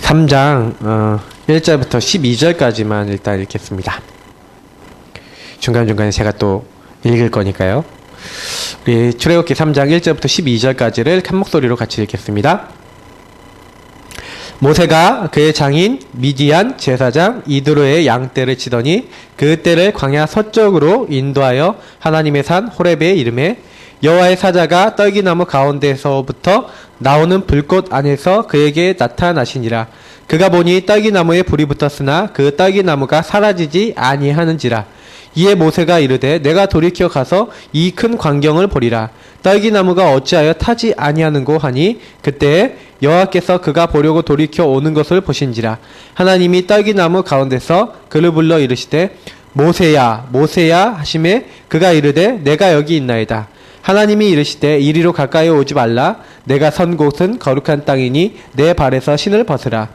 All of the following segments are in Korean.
3장 1절부터 12절까지만 일단 읽겠습니다. 중간중간에 제가 또 읽을 거니까요. 우리 출애굽기 3장 1절부터 12절까지를 한 목소리로 같이 읽겠습니다. 모세가 그의 장인 미디안 제사장 이드로의 양떼를 치더니 그 떼를 광야 서쪽으로 인도하여 하나님의 산 호렙에 이르매 여호와의 사자가 떨기나무 가운데서부터 나오는 불꽃 안에서 그에게 나타나시니라. 그가 보니 떨기나무에 불이 붙었으나 그 떨기나무가 사라지지 아니하는지라. 이에 모세가 이르되 내가 돌이켜 가서 이 큰 광경을 보리라. 떨기나무가 어찌하여 타지 아니하는고 하니 그때에 여호와께서 그가 보려고 돌이켜 오는 것을 보신지라. 하나님이 떨기나무 가운데서 그를 불러 이르시되 모세야 모세야 하시매 그가 이르되 내가 여기 있나이다. 하나님이 이르시되 이리로 가까이 오지 말라. 내가 선 곳은 거룩한 땅이니 내 발에서 신을 벗으라.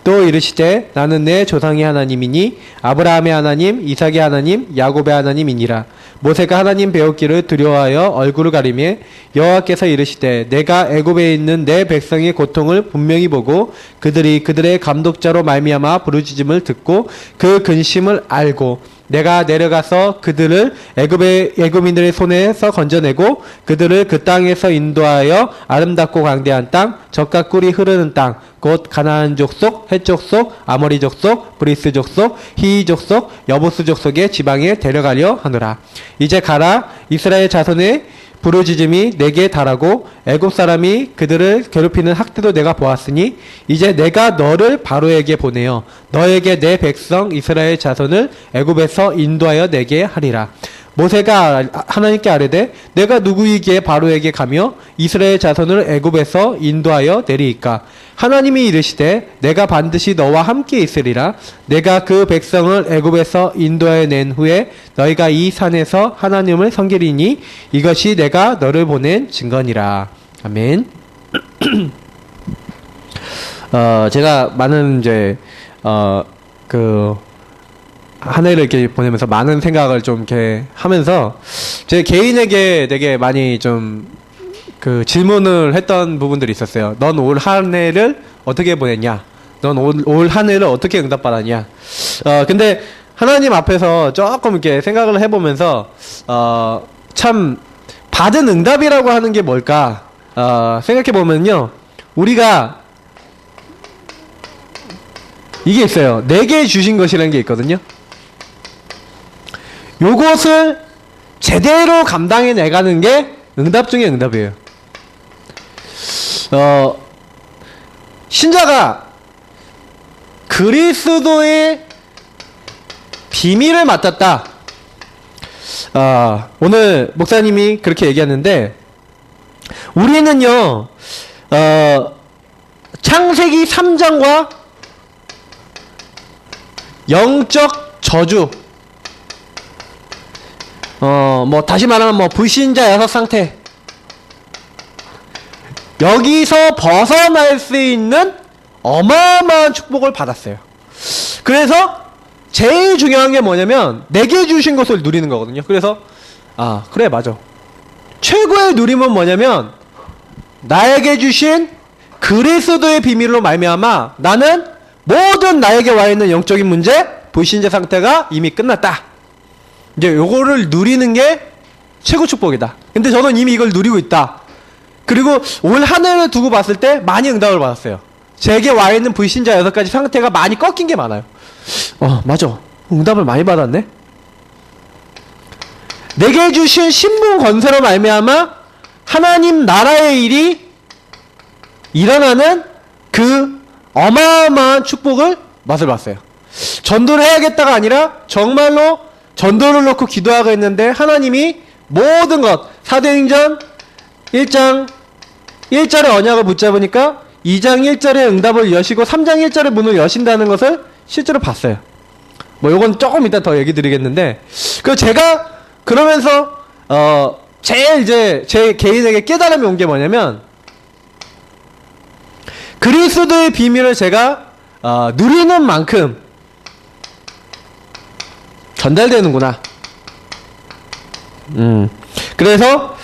또 이르시되 나는 내 조상의 하나님이니 아브라함의 하나님 이삭의 하나님 야곱의 하나님이니라. 모세가 하나님 배우기를 두려워하여 얼굴을 가리매 여호와께서 이르시되 내가 애굽에 있는 내 백성의 고통을 분명히 보고 그들이 그들의 감독자로 말미암아 부르짖음을 듣고 그 근심을 알고 내가 내려가서 그들을 애굽인들의 손에서 건져내고 그들을 그 땅에서 인도하여 아름답고 광대한 땅 젖과 꿀이 흐르는 땅 곧 가나안 족속, 헷 족속, 아모리 족속, 브리스 족속, 히위 족속, 여부스 족속의 지방에 데려가려 하노라. 이제 가라. 이스라엘 자손의 부르짖음이 내게 달하고 애굽 사람이 그들을 괴롭히는 학대도 내가 보았으니 이제 내가 너를 바로에게 보내어 너에게 내 백성 이스라엘 자손을 애굽에서 인도하여 내게 하리라. 모세가 하나님께 아뢰되 내가 누구이기에 바로에게 가며 이스라엘 자손을 애굽에서 인도하여 내리이까. 하나님이 이르시되 내가 반드시 너와 함께 있으리라. 내가 그 백성을 애굽에서 인도하여 낸 후에 너희가 이 산에서 하나님을 섬기리니 이것이 내가 너를 보낸 증거니라. 아멘. 제가 많은 한 해를 이렇게 보내면서 많은 생각을 좀 이렇게 하면서 제 개인에게 되게 많이 좀 질문을 했던 부분들이 있었어요. 넌 올 한 해를 어떻게 보냈냐? 넌 올 한 해를 어떻게 응답받았냐? 근데 하나님 앞에서 조금 이렇게 생각을 해보면서 참 받은 응답이라고 하는 게 뭘까? 생각해보면요. 우리가 이게 있어요. 내게 주신 것이라는 게 있거든요. 요것을 제대로 감당해 내가는 게 응답 중에 응답이에요. 신자가 그리스도의 비밀을 맡았다. 오늘 목사님이 그렇게 얘기하는데 우리는요 창세기 3장과 영적 저주 다시 말하면 불신자 6상태 여기서 벗어날 수 있는 어마어마한 축복을 받았어요. 그래서 제일 중요한 게 뭐냐면 내게 주신 것을 누리는 거거든요. 그래서 그래 맞아. 최고의 누림은 뭐냐면 나에게 주신 그리스도의 비밀로 말미암아 나는 모든 나에게 와 있는 영적인 문제, 불신자 상태가 이미 끝났다. 이제 요거를 누리는 게 최고 축복이다. 근데 저는 이미 이걸 누리고 있다. 그리고 올 한 해를 두고 봤을 때 많이 응답을 받았어요. 제게 와 있는 불신자 6가지 상태가 많이 꺾인 게 많아요. 맞아. 응답을 많이 받았네. 내게 주신 신분 권세로 말미암아 하나님 나라의 일이 일어나는 그 어마어마한 축복을 맛을 봤어요. 전도를 해야겠다가 아니라 정말로 전도를 놓고 기도하고 있는데 하나님이 모든 것 사도행전 1장 1절의 언약을 붙잡으니까 2장 1절의 응답을 여시고 3장 1절의 문을 여신다는 것을 실제로 봤어요. 요건 조금 이따 더 얘기 드리겠는데 제가 그러면서 제일 이제 제 개인에게 깨달음이 온 게 뭐냐면 그리스도의 비밀을 제가 누리는 만큼 전달되는구나. 그래서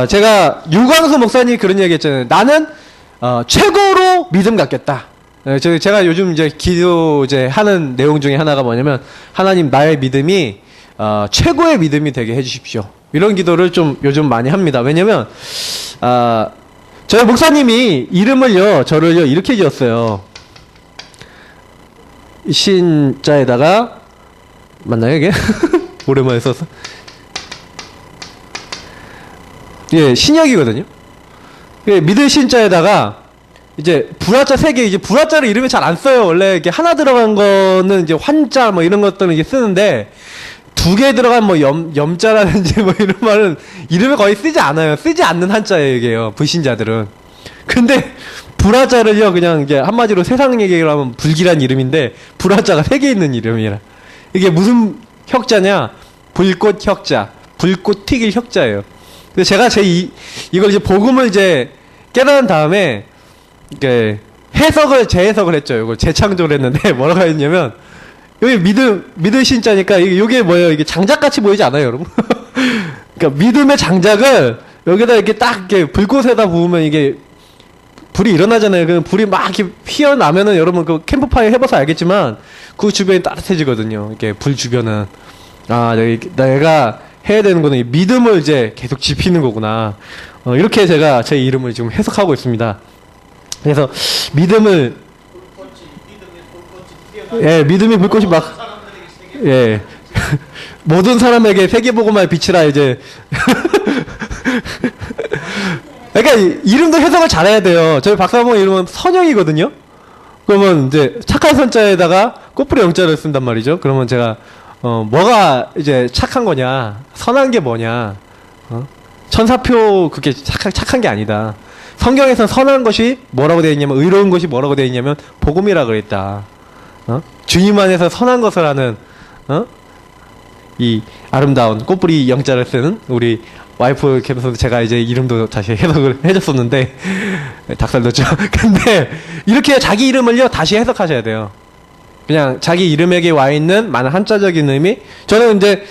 제가 유광수 목사님이 그런 얘기 했잖아요. 나는 최고로 믿음 갖겠다. 제가 요즘 이제 기도 이제 하는 내용 중에 하나가 뭐냐면, 하나님 나의 믿음이 최고의 믿음이 되게 해주십시오. 이런 기도를 좀 요즘 많이 합니다. 왜냐면 저희 목사님이 이름을요, 저를요 이렇게 지었어요. 신자에다가 맞나요 이게? 오랜만에 써서. 예, 신약이거든요. 예, 믿을 신자에다가 이제 불화자 3개, 이제 불화자를 이름에 잘 안 써요. 원래 이렇게 하나 들어간 거는 이제 환자 뭐 이런 것들은 이제 쓰는데, 2개 들어간 뭐 염자라든지 뭐 이런 말은 이름에 거의 쓰지 않아요. 쓰지 않는 한자예요, 이게요. 불신자들은. 근데 불화자를요, 그냥 이게 한마디로 세상 얘기를 하면 불길한 이름인데, 불화자가 3개 있는 이름이라. 이게 무슨 혁자냐? 불꽃 혁자. 불꽃 튀길 혁자예요. 그래서 제가 이걸 이제 복음을 이제 깨달은 다음에, 이게 재해석을 했죠. 이걸 재창조를 했는데, 뭐라고 했냐면, 여기 믿을 신자니까, 이게 뭐예요? 이게 장작같이 보이지 않아요, 여러분? 그러니까 믿음의 장작을 여기다 이렇게 딱 이렇게 불꽃에다 부으면 이게 불이 일어나잖아요. 그 불이 막 이렇게 피어나면은 여러분 그 캠프파이어 해봐서 알겠지만 그 주변이 따뜻해지거든요. 이렇게 불 주변은. 내가 해야 되는 거는 이 믿음을 이제 계속 지피는 거구나. 이렇게 제가 제 이름을 지금 해석하고 있습니다. 그래서 믿음을, 예, 믿음이 불꽃이 막, 예, 모든 사람에게 세계보고말 빛이라 이제. 그러니까 이름도 해석을 잘해야 돼요. 저희 박사모 이름은 선영이거든요. 그러면 이제 착한 선자에다가 꽃뿌리 영자를 쓴단 말이죠. 그러면 제가 뭐가 이제 착한 거냐, 선한 게 뭐냐, 천사표 그게 착한 게 아니다. 성경에서 선한 것이 뭐라고 되어 있냐면, 의로운 것이 뭐라고 되어 있냐면 복음이라 그랬다. 주님 안에서 선한 것을 하는 이 아름다운 꽃뿌리 영자를 쓰는 우리 와이프 께서 제가 이제 이름도 다시 해석을 해줬었는데 닭살 돋죠. 근데 이렇게 자기 이름을요 다시 해석하셔야 돼요. 그냥 자기 이름에게 와 있는 많은 한자적인 의미. 저는 이제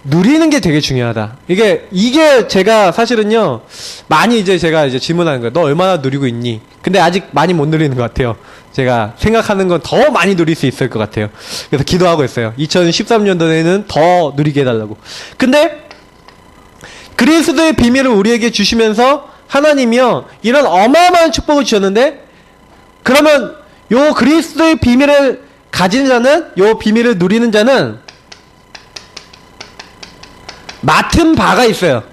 누리는 게 되게 중요하다. 이게 제가 사실은요 많이 이제 제가 이제 질문하는 거예요. 너 얼마나 누리고 있니? 근데 아직 많이 못 누리는 것 같아요. 제가 생각하는 건 더 많이 누릴 수 있을 것 같아요. 그래서 기도하고 있어요. 2013년도에는 더 누리게 해달라고. 근데 그리스도의 비밀을 우리에게 주시면서 하나님이요 이런 어마어마한 축복을 주셨는데, 그러면 요 그리스도의 비밀을 가진 자는, 요 비밀을 누리는 자는 맡은 바가 있어요.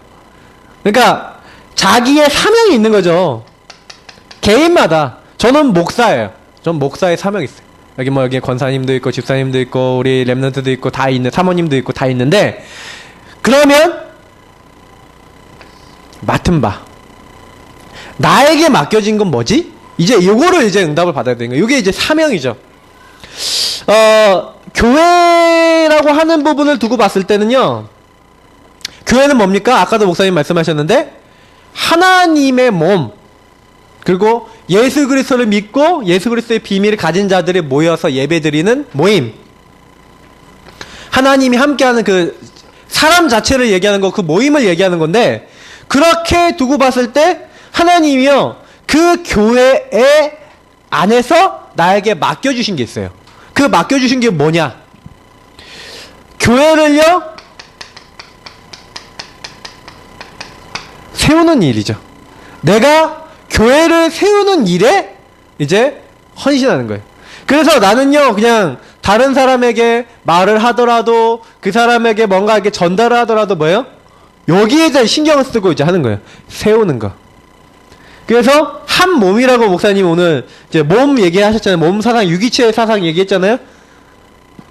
그러니까 자기의 사명이 있는 거죠. 개인마다. 저는 목사예요. 전 목사의 사명이 있어요. 여기 권사님도 있고 집사님도 있고 우리 랩런트도 있고 다 있는, 사모님도 있고 다 있는데, 그러면 맡은 바, 나에게 맡겨진 건 뭐지? 이제 요거를 이제 응답을 받아야 되는 거예요. 이게 이제 사명이죠. 교회라고 하는 부분을 두고 봤을 때는요, 교회는 뭡니까? 아까도 목사님 말씀하셨는데 하나님의 몸, 그리고 예수 그리스도를 믿고 예수 그리스도의 비밀을 가진 자들이 모여서 예배드리는 모임, 하나님이 함께하는 그 사람 자체를 얘기하는 거, 그 모임을 얘기하는 건데, 그렇게 두고 봤을 때 하나님이요 그 교회의 안에서 나에게 맡겨주신 게 있어요. 그 맡겨주신 게 뭐냐? 교회를요 세우는 일이죠. 내가 교회를 세우는 일에 이제 헌신하는 거예요. 그래서 나는요 그냥 다른 사람에게 말을 하더라도, 그 사람에게 뭔가 이렇게 전달을 하더라도 뭐예요? 여기에 대한 신경을 쓰고 이제 하는 거예요. 세우는 거. 그래서 한 몸이라고 목사님 오늘 이제 몸 얘기하셨잖아요. 몸 사상, 유기체 사상 얘기했잖아요.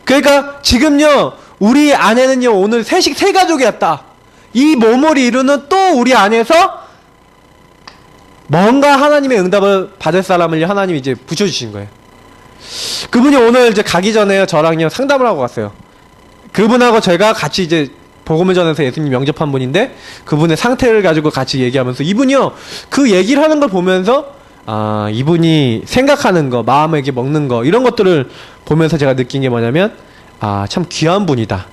그러니까 지금요 우리 안에는요 오늘 세 가족이었다. 이 몸을 이루는 또 우리 안에서 뭔가 하나님의 응답을 받을 사람을 하나님이 이제 붙여주신 거예요. 그분이 오늘 이제 가기 전에 저랑요 상담을 하고 갔어요. 그분하고 제가 같이 이제 복음을 전해서 예수님 영접한 분인데, 그분의 상태를 가지고 같이 얘기하면서 이분이요 그 얘기를 하는 걸 보면서 이분이 생각하는 거, 마음에게 먹는 거, 이런 것들을 보면서 제가 느낀 게 뭐냐면 참 귀한 분이다.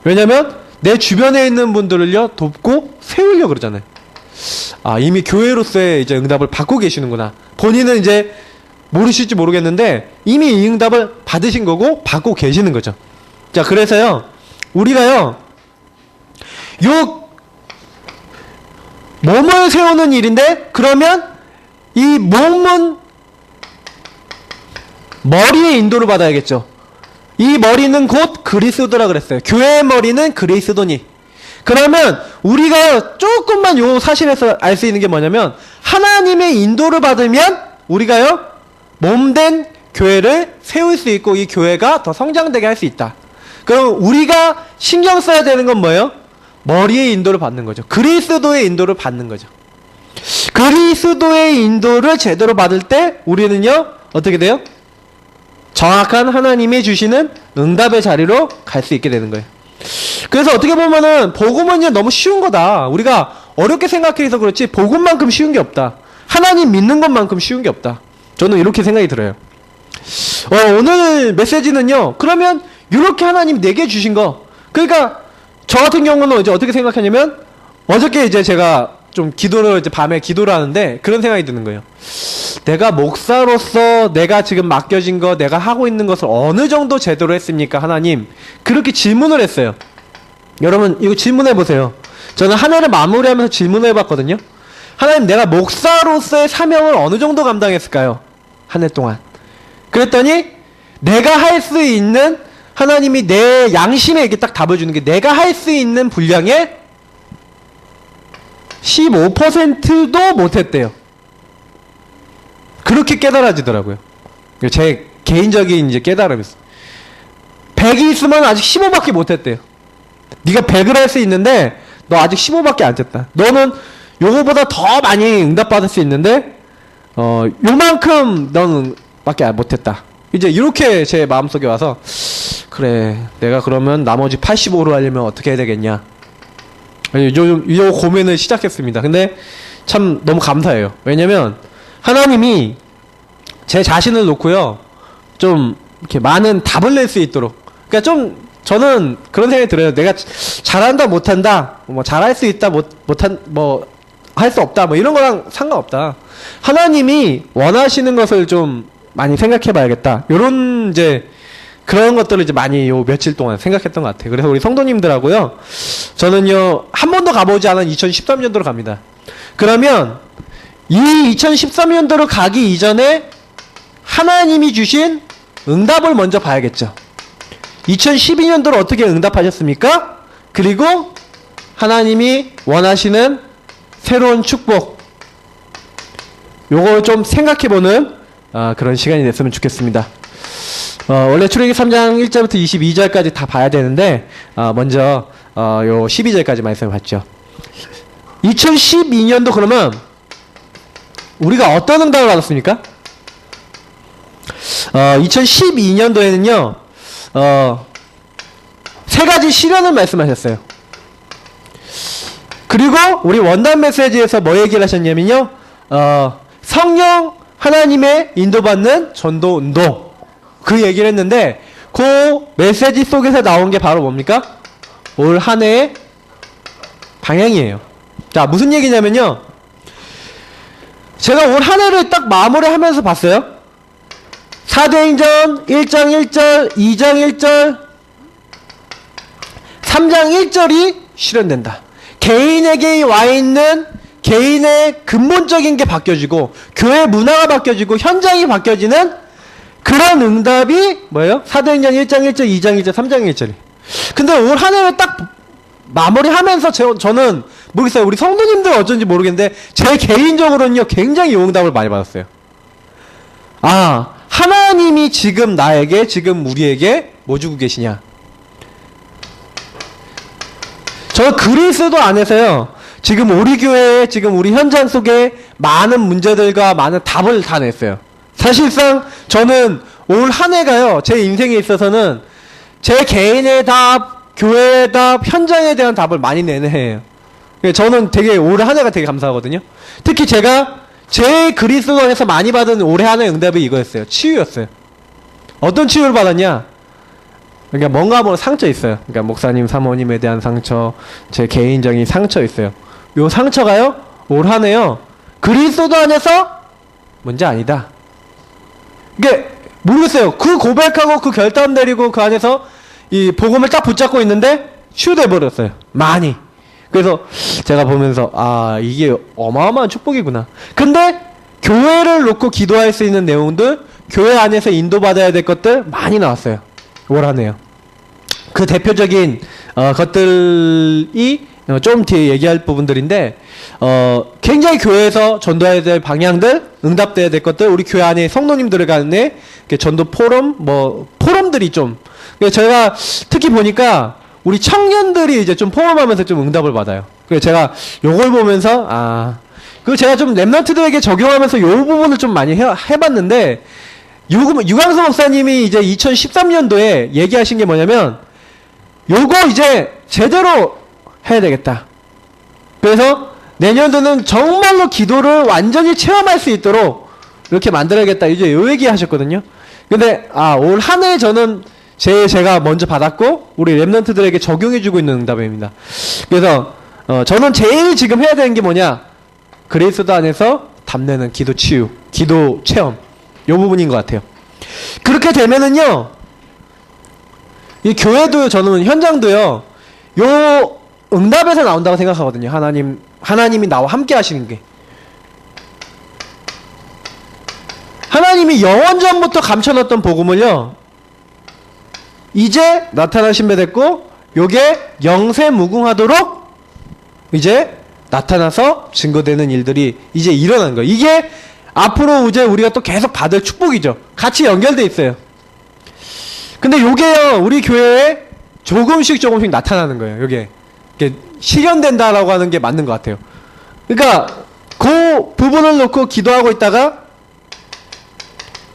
왜냐면 내 주변에 있는 분들을요 돕고 세우려고 그러잖아요. 이미 교회로서의 이제 응답을 받고 계시는구나. 본인은 이제 모르실지 모르겠는데 이미 이 응답을 받으신 거고 받고 계시는 거죠. 자, 그래서요 우리가요 요 몸을 세우는 일인데, 그러면 이 몸은 머리의 인도를 받아야겠죠. 이 머리는 곧 그리스도라 그랬어요. 교회의 머리는 그리스도니. 그러면 우리가 조금만 요 사실에서 알 수 있는 게 뭐냐면, 하나님의 인도를 받으면 우리가요 몸된 교회를 세울 수 있고 이 교회가 더 성장되게 할 수 있다. 그럼 우리가 신경 써야 되는 건 뭐예요? 머리의 인도를 받는 거죠. 그리스도의 인도를 받는 거죠. 그리스도의 인도를 제대로 받을 때 우리는요 어떻게 돼요? 정확한 하나님이 주시는 응답의 자리로 갈 수 있게 되는 거예요. 그래서 어떻게 보면은 복음은요 너무 쉬운 거다. 우리가 어렵게 생각해서 그렇지 복음만큼 쉬운 게 없다. 하나님 믿는 것만큼 쉬운 게 없다. 저는 이렇게 생각이 들어요. 오늘 메시지는요 그러면 이렇게 하나님 내게 주신 거, 그러니까 저 같은 경우는 이제 어떻게 생각하냐면, 어저께 이제 제가 좀 기도를 이제 밤에 기도를 하는데 그런 생각이 드는 거예요. 내가 목사로서 내가 지금 맡겨진 거, 내가 하고 있는 것을 어느 정도 제대로 했습니까 하나님? 그렇게 질문을 했어요. 여러분 이거 질문해 보세요. 저는 한 해를 마무리하면서 질문을 해봤거든요. 하나님, 내가 목사로서의 사명을 어느 정도 감당했을까요? 한 해 동안. 그랬더니 내가 할 수 있는, 하나님이 내 양심에 이렇게 딱 답을 주는 게, 내가 할 수 있는 분량의 15%도 못했대요. 그렇게 깨달아지더라고요. 제 개인적인 이제 깨달음이었어요. 100이 있으면 아직 15밖에 못했대요. 네가 100을 할 수 있는데 너 아직 15밖에 안 됐다. 너는 요거보다 더 많이 응답받을 수 있는데 요만큼 너는 밖에 못했다. 이제 이렇게 제 마음속에 와서, 그래 내가 그러면 나머지 85로 하려면 어떻게 해야 되겠냐, 요 고민을 시작했습니다. 근데 참 너무 감사해요. 왜냐면 하나님이 제 자신을 놓고요 좀 이렇게 많은 답을 낼 수 있도록, 그러니까 좀 저는 그런 생각이 들어요. 내가 잘한다 못한다, 뭐 잘할 수 있다 못한 뭐 할 수 없다, 뭐 이런 거랑 상관없다. 하나님이 원하시는 것을 좀 많이 생각해 봐야겠다. 요런 이제 그런 것들을 이제 많이 요 며칠 동안 생각했던 것 같아요. 그래서 우리 성도님들하고요 저는요 한 번도 가보지 않은 2013년도로 갑니다. 그러면 이 2013년도로 가기 이전에 하나님이 주신 응답을 먼저 봐야겠죠. 2012년도로 어떻게 응답하셨습니까? 그리고 하나님이 원하시는 새로운 축복, 요걸 좀 생각해보는 그런 시간이 됐으면 좋겠습니다. 원래 출애굽기 3장 1절부터 22절까지 다 봐야 되는데 먼저 요 12절까지 말씀을 봤죠. 2012년도 그러면 우리가 어떤 응답을 받았습니까? 2012년도에는요 세 가지 시련을 말씀하셨어요. 그리고 우리 원단 메시지에서 뭐 얘기를 하셨냐면요 성령 하나님의 인도받는 전도 운동, 그 얘기를 했는데, 그 메시지 속에서 나온 게 바로 뭡니까? 올 한 해의 방향이에요. 자, 무슨 얘기냐면요 제가 올 한 해를 딱 마무리하면서 봤어요. 사도행전 1장 1절, 2장 1절, 3장 1절이 실현된다. 개인에게 와 있는 개인의 근본적인 게 바뀌어지고 교회 문화가 바뀌어지고 현장이 바뀌어지는 그런 응답이 뭐예요? 사도행전 1장 1절, 2장 1절, 3장 1절이. 근데 올 한 해를 딱 마무리하면서 저는 모르겠어요. 우리 성도님들 어쩐지 모르겠는데 제 개인적으로는요 굉장히 요 응답을 많이 받았어요. 하나님이 지금 나에게, 지금 우리에게 뭐 주고 계시냐. 저 그리스도 안에서요 지금 우리 교회에, 지금 우리 현장 속에 많은 문제들과 많은 답을 다 냈어요. 사실상 저는 올 한 해가요 제 인생에 있어서는 제 개인의 답, 교회의 답, 현장에 대한 답을 많이 내는 해예요. 저는 되게 올 한 해가 되게 감사하거든요. 특히 제가 제 그리스도 안에서 많이 받은 올해 한 해 응답이 이거였어요. 치유였어요. 어떤 치유를 받았냐? 그러니까 뭔가 뭐 상처 있어요. 그러니까 목사님, 사모님에 대한 상처, 제 개인적인 상처 있어요. 요 상처가요 올 한 해요 그리스도 안에서 문제 아니다. 이게 모르겠어요. 그 고백하고 그 결단 내리고 그 안에서 이 복음을 딱 붙잡고 있는데 치유돼 버렸어요. 많이. 그래서 제가 보면서 아 이게 어마어마한 축복이구나. 근데 교회를 놓고 기도할 수 있는 내용들, 교회 안에서 인도받아야 될 것들 많이 나왔어요. 올 한해요. 그 대표적인 것들이 좀 뒤에 얘기할 부분들인데 굉장히 교회에서 전도해야 될 방향들, 응답돼야 될 것들, 우리 교회 안에 성도님들 간에 전도 포럼, 포럼들이 좀 제가 특히 보니까 우리 청년들이 이제 좀 포럼하면서 좀 응답을 받아요. 그래서 제가 요걸 보면서 그 제가 좀 랩런트들에게 적용하면서 요 부분을 좀 많이 해봤는데 유광수 목사님이 이제 2013년도에 얘기하신 게 뭐냐면 요거 이제 제대로 해야 되겠다. 그래서 내년도는 정말로 기도를 완전히 체험할 수 있도록 이렇게 만들어야겠다. 이제 요 얘기 하셨거든요. 근데 올 한 해 저는 제가 먼저 받았고 우리 랩런트들에게 적용해주고 있는 응답입니다. 그래서 저는 제일 지금 해야 되는 게 뭐냐, 그레이스도 안에서 담내는 기도 치유, 기도 체험, 요 부분인 것 같아요. 그렇게 되면은요, 이 교회도 저는 현장도요, 요 응답에서 나온다고 생각하거든요. 하나님이 나와 함께 하시는 게. 하나님이 영원전부터 감춰놨던 복음을요, 이제 나타나신 배 됐고, 요게 영세무궁하도록 이제 나타나서 증거되는 일들이 이제 일어난 거예요. 이게 앞으로 이제 우리가 또 계속 받을 축복이죠. 같이 연결돼 있어요. 근데 요게요, 우리 교회에 조금씩 나타나는 거예요. 요게 실현된다라고 하는 게 맞는 것 같아요. 그러니까 그 부분을 놓고 기도하고 있다가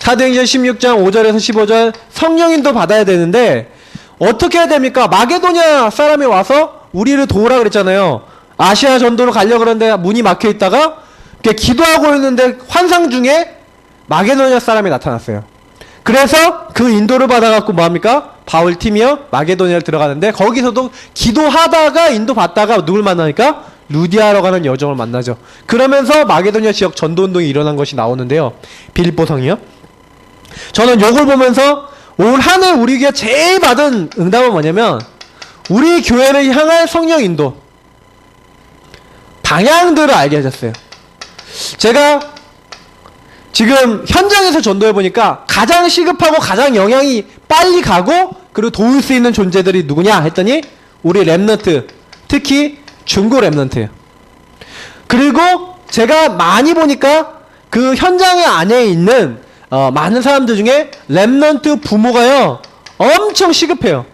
사도행전 16장 5절에서 15절 성령인도 받아야 되는데 어떻게 해야 됩니까? 마게도냐 사람이 와서 우리를 도우라 그랬잖아요. 아시아 전도로 가려고 그러는데 문이 막혀 있다가 기도하고 있는데 환상 중에 마게도냐 사람이 나타났어요. 그래서 그 인도를 받아갖고 뭐합니까? 바울 팀이요 마게도냐를 들어가는데 거기서도 기도하다가 인도 받다가 누굴 만나니까 루디아라고 하는 여정을 만나죠. 그러면서 마게도냐 지역 전도운동이 일어난 것이 나오는데요. 빌립보성이요. 저는 요걸 보면서 올 한 해 우리 교회 제일 받은 응답은 뭐냐면 우리 교회를 향한 성령 인도 방향들을 알게 해줬어요. 제가 지금 현장에서 전도해보니까 가장 시급하고 가장 영향이 빨리 가고 그리고 도울 수 있는 존재들이 누구냐 했더니 우리 랩런트, 특히 중고 랩런트예요. 그리고 제가 많이 보니까 그 현장의 안에 있는 많은 사람들 중에 랩런트 부모가요 엄청 시급해요.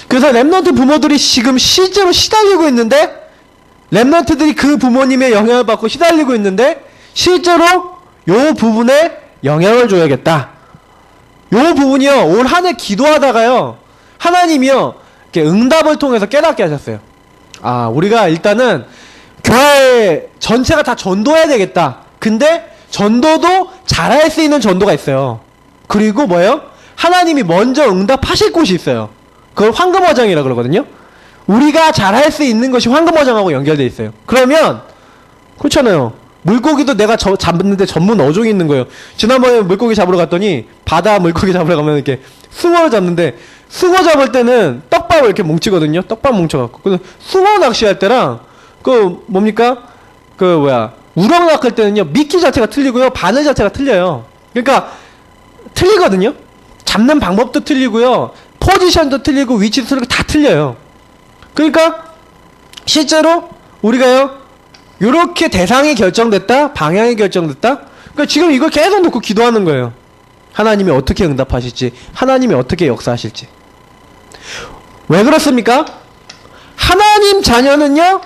그래서 랩런트 부모들이 지금 실제로 시달리고 있는데 랩런트들이 그 부모님의 영향을 받고 시달리고 있는데 실제로 요 부분에 영향을 줘야겠다. 요 부분이요 올 한 해 기도하다가요 하나님이요 이렇게 응답을 통해서 깨닫게 하셨어요. 우리가 일단은 교회 전체가 다 전도해야 되겠다. 근데 전도도 잘할 수 있는 전도가 있어요. 그리고 뭐예요? 하나님이 먼저 응답하실 곳이 있어요. 그걸 황금어장이라 그러거든요. 우리가 잘할 수 있는 것이 황금어장하고 연결되어 있어요. 그러면 그렇잖아요. 물고기도 내가 잡는데 전문 어종이 있는 거예요. 지난번에 물고기 잡으러 갔더니 바다 물고기 잡으러 가면 이렇게 숭어를 잡는데 숭어 잡을 때는 떡밥을 이렇게 뭉치거든요. 떡밥 뭉쳐갖고. 근데 숭어 낚시할 때랑 우럭 낚을 때는요 미끼 자체가 틀리고요 바늘 자체가 틀려요. 그러니까 틀리거든요. 잡는 방법도 틀리고요 포지션도 틀리고 위치도 틀리고 다 틀려요. 그러니까 실제로 우리가요 요렇게 대상이 결정됐다, 방향이 결정됐다. 그러니까 지금 이걸 계속 놓고 기도하는 거예요. 하나님이 어떻게 응답하실지, 하나님이 어떻게 역사하실지. 왜 그렇습니까? 하나님 자녀는요,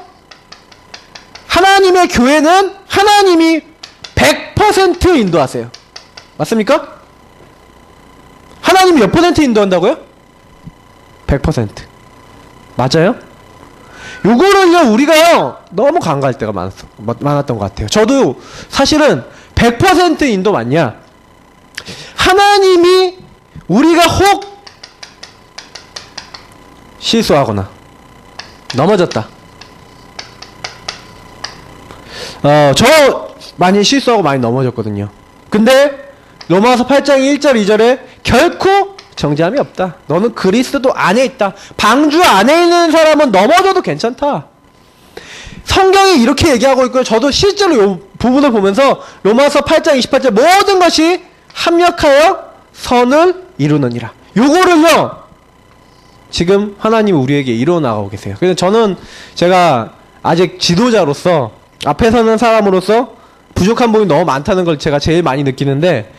하나님의 교회는 하나님이 100% 인도하세요. 맞습니까? 하나님이 몇 퍼센트 인도한다고요? 100%. 맞아요? 요거를요 우리가요 너무 간과할 때가 많았던 것 같아요. 저도 사실은 100% 인도 맞냐, 하나님이 우리가 혹 실수하거나 넘어졌다, 저 많이 실수하고 많이 넘어졌거든요. 근데 로마서 8장 1절 2절에 결코 정죄함이 없다. 너는 그리스도 안에 있다. 방주 안에 있는 사람은 넘어져도 괜찮다. 성경이 이렇게 얘기하고 있고요. 저도 실제로 이 부분을 보면서 로마서 8장 28절 모든 것이 합력하여 선을 이루느니라. 요거를요 지금 하나님이 우리에게 이루어 나가고 계세요. 그래서 저는 제가 아직 지도자로서 앞에 서는 사람으로서 부족한 부분이 너무 많다는 걸 제가 제일 많이 느끼는데,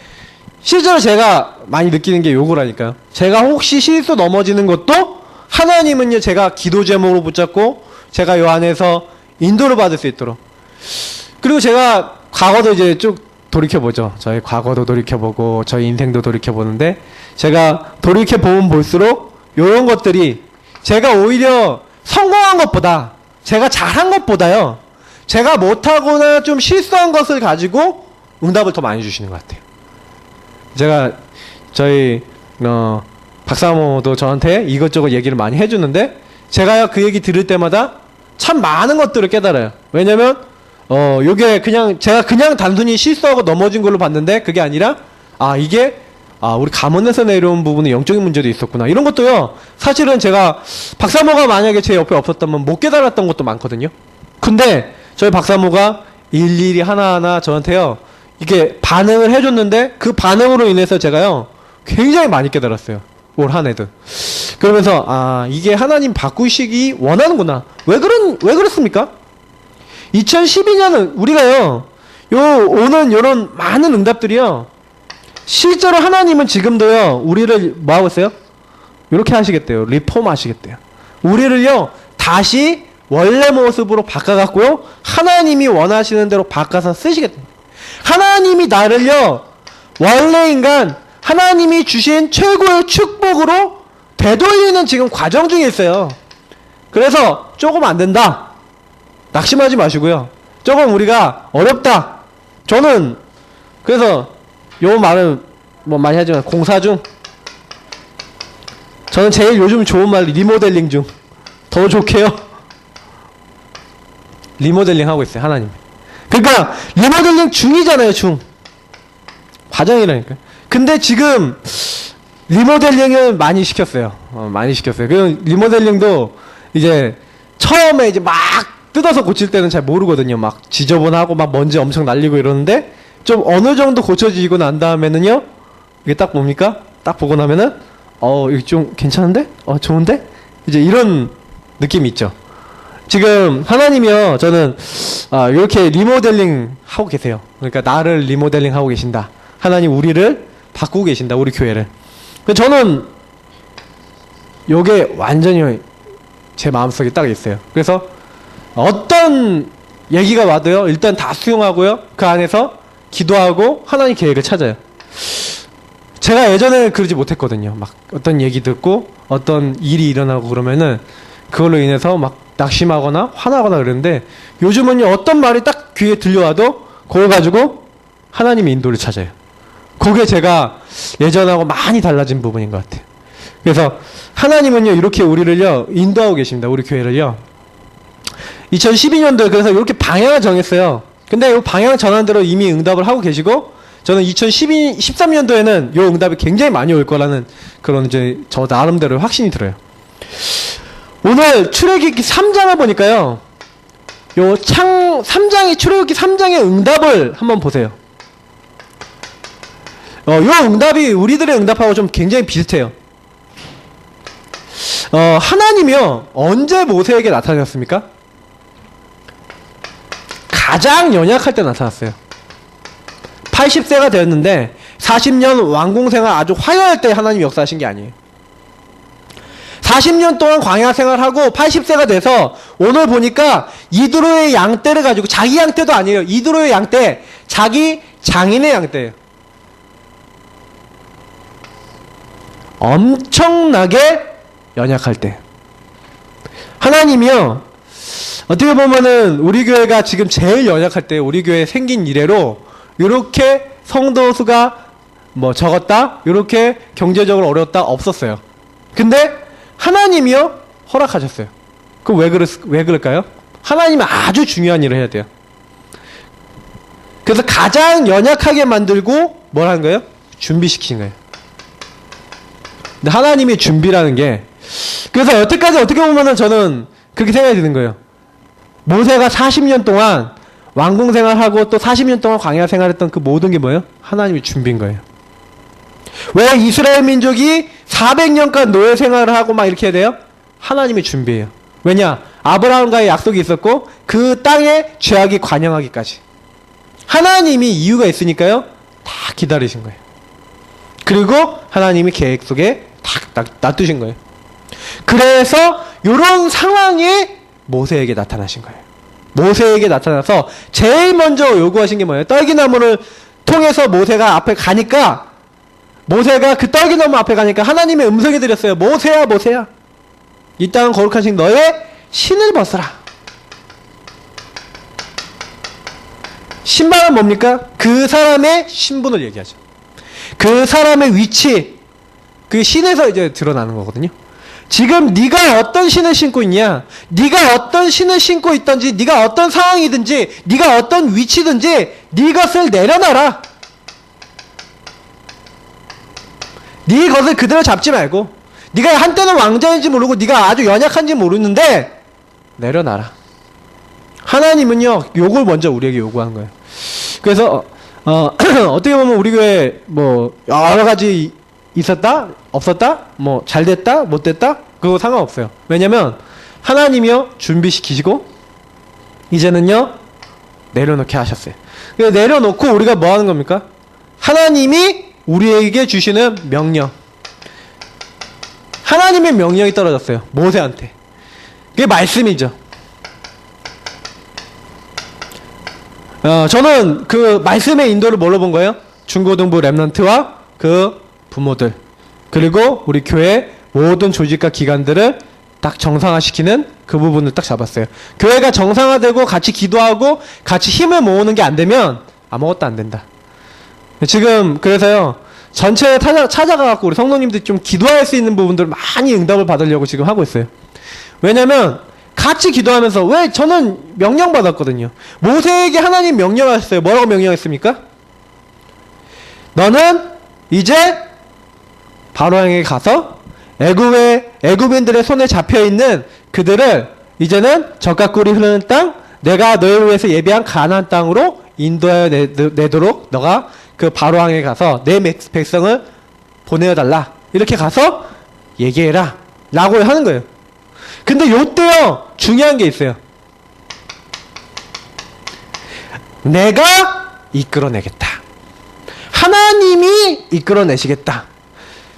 실제로 제가 많이 느끼는 게 요거라니까요. 제가 혹시 실수 넘어지는 것도 하나님은요 제가 기도 제목으로 붙잡고 제가 요 안에서 인도를 받을 수 있도록. 그리고 제가 과거도 이제 쭉 돌이켜보죠. 저희 과거도 돌이켜보고 저희 인생도 돌이켜보는데, 제가 돌이켜보면 볼수록 요런 것들이 제가 오히려 성공한 것보다, 제가 잘한 것보다요 제가 못하거나 좀 실수한 것을 가지고 응답을 더 많이 주시는 것 같아요. 제가 저희 박사모도 저한테 이것저것 얘기를 많이 해주는데, 제가요 그 얘기 들을 때마다 참 많은 것들을 깨달아요. 왜냐면 요게 그냥 제가 그냥 단순히 실수하고 넘어진 걸로 봤는데, 그게 아니라 이게 우리 가문에서 내려온 부분에 영적인 문제도 있었구나, 이런 것도요 사실은 제가 박사모가 만약에 제 옆에 없었다면 못 깨달았던 것도 많거든요. 근데 저희 박사모가 일일이 하나하나 저한테요 이게 반응을 해줬는데, 그 반응으로 인해서 제가요 굉장히 많이 깨달았어요. 올 한 해도. 그러면서 이게 하나님 바꾸시기 원하는구나. 왜 그렇습니까? 2012년은 우리가요 오는 요런 많은 응답들이요, 실제로 하나님은 지금도요 우리를 뭐 하고 있어요? 이렇게 하시겠대요. 리폼 하시겠대요. 우리를요 다시 원래 모습으로 바꿔갖고요 하나님이 원하시는 대로 바꿔서 쓰시겠대요. 하나님이 나를요 원래 인간, 하나님이 주신 최고의 축복으로 되돌리는 지금 과정 중에 있어요. 그래서 조금 안 된다, 낙심하지 마시고요. 조금 우리가 어렵다. 저는 그래서 요 말은 뭐 많이 하지만 공사 중, 저는 제일 요즘 좋은 말 리모델링 중, 더 좋게요 리모델링 하고 있어요 하나님. 그러니까 리모델링 중이잖아요. 중 과정이라니까. 근데 지금 리모델링을 많이 시켰어요. 많이 시켰어요. 그 리모델링도 이제 처음에 이제 막 뜯어서 고칠 때는 잘 모르거든요. 막 지저분하고 막 먼지 엄청 날리고 이러는데, 좀 어느 정도 고쳐지고 난 다음에는요 이게 딱 뭡니까? 딱 보고 나면은 이거 좀 괜찮은데? 좋은데? 이제 이런 느낌이 있죠. 지금 하나님이요 저는 이렇게 리모델링 하고 계세요. 그러니까 나를 리모델링 하고 계신다. 하나님 우리를 바꾸고 계신다. 우리 교회를. 저는 요게 완전히 제 마음속에 딱 있어요. 그래서 어떤 얘기가 와도요 일단 다 수용하고요 그 안에서 기도하고 하나님 계획을 찾아요. 제가 예전에 그러지 못했거든요. 막 어떤 얘기 듣고 어떤 일이 일어나고 그러면은 그걸로 인해서 막 낙심하거나 화나거나 그러는데, 요즘은요 어떤 말이 딱 귀에 들려와도 그걸 가지고 하나님의 인도를 찾아요. 그게 제가 예전하고 많이 달라진 부분인 것 같아요. 그래서 하나님은요 이렇게 우리를요 인도하고 계십니다. 우리 교회를요 2012년도에 그래서 이렇게 방향을 정했어요. 근데 이 방향 전환대로 이미 응답을 하고 계시고, 저는 2013년도에는 이 응답이 굉장히 많이 올 거라는 그런 이제 저 나름대로 확신이 들어요. 오늘 출애굽기 3장을 보니까요 요 3장의 출애굽기 3장의 응답을 한번 보세요. 요 응답이 우리들의 응답하고 좀 굉장히 비슷해요. 하나님이요 언제 모세에게 나타나셨습니까? 가장 연약할 때 나타났어요. 80세가 되었는데 40년 왕궁생활 아주 화려할 때 하나님이 역사하신 게 아니에요. 40년 동안 광야 생활하고 80세가 돼서 오늘 보니까 이드로의 양떼를 가지고, 자기 양떼도 아니에요. 이드로의 양떼, 자기 장인의 양떼예요. 엄청나게 연약할 때 하나님이요 어떻게 보면은 우리 교회가 지금 제일 연약할 때, 우리 교회 생긴 이래로 요렇게 성도 수가 뭐 적었다, 요렇게 경제적으로 어려웠다 없었어요. 근데 하나님이요 허락하셨어요. 그럼 왜 그럴까요? 하나님은 아주 중요한 일을 해야 돼요. 그래서 가장 연약하게 만들고 뭘 하는 거예요? 준비시킨 거예요. 근데 하나님의 준비라는 게, 그래서 여태까지 어떻게 보면은 저는 그렇게 생각이 드는 거예요. 모세가 40년 동안 왕궁 생활하고 또 40년 동안 광야 생활했던 그 모든 게 뭐예요? 하나님의 준비인 거예요. 왜 이스라엘 민족이 400년간 노예 생활을 하고 막 이렇게 해야 돼요? 하나님의 준비예요. 왜냐? 아브라함과의 약속이 있었고 그 땅에 죄악이 관영하기까지. 하나님이 이유가 있으니까요. 다 기다리신 거예요. 그리고 하나님이 계획 속에 딱 놔두신 거예요. 그래서 이런 상황에 모세에게 나타나신 거예요. 모세에게 나타나서 제일 먼저 요구하신 게 뭐예요? 떨기나무를 통해서 모세가 앞에 가니까, 모세가 그 떨기나무 앞에 가니까 하나님의 음성이 들렸어요. 모세야, 모세야, 이 땅은 거룩하신 너의 신을 벗어라. 신발은 뭡니까? 그 사람의 신분을 얘기하죠. 그 사람의 위치, 그 신에서 이제 드러나는 거거든요. 지금 네가 어떤 신을 신고 있냐, 네가 어떤 신을 신고 있든지, 네가 어떤 상황이든지, 네가 어떤 위치든지 네 것을 내려놔라. 네 것을 그대로 잡지 말고, 네가 한때는 왕자인지 모르고 네가 아주 연약한지 모르는데 내려놔라. 하나님은요, 요걸 먼저 우리에게 요구한 거예요. 그래서 어떻게 보면 우리 교회 뭐 여러 가지 있었다, 없었다, 뭐 잘됐다, 못됐다, 그거 상관없어요. 왜냐면 하나님이요 준비시키시고 이제는요 내려놓게 하셨어요. 그래서 내려놓고 우리가 뭐 하는 겁니까? 하나님이 우리에게 주시는 명령, 하나님의 명령이 떨어졌어요. 모세한테. 그게 말씀이죠. 저는 그 말씀의 인도를 뭘로 본 거예요? 중고등부 랩런트와 그 부모들, 그리고 우리 교회 모든 조직과 기관들을 딱 정상화시키는 그 부분을 딱 잡았어요. 교회가 정상화되고 같이 기도하고 같이 힘을 모으는 게 안 되면 아무것도 안 된다. 지금 그래서요, 전체 찾아가갖고 우리 성도님들이 좀 기도할 수 있는 부분들을 많이 응답을 받으려고 지금 하고 있어요. 왜냐면 같이 기도하면서, 왜 저는 명령받았거든요. 모세에게 하나님 명령하셨어요. 뭐라고 명령했습니까? 너는 이제 바로에게 가서 애굽인들의 손에 잡혀있는 그들을 이제는 젖과 꿀이 흐르는 땅, 내가 너희를 위해서 예비한 가나안 땅으로 인도하여 내도록 너가 그 바로왕에 가서 내 백성을 보내어달라. 이렇게 가서 얘기해라 라고 하는 거예요. 근데 요때요 중요한 게 있어요. 내가 이끌어내겠다. 하나님이 이끌어내시겠다.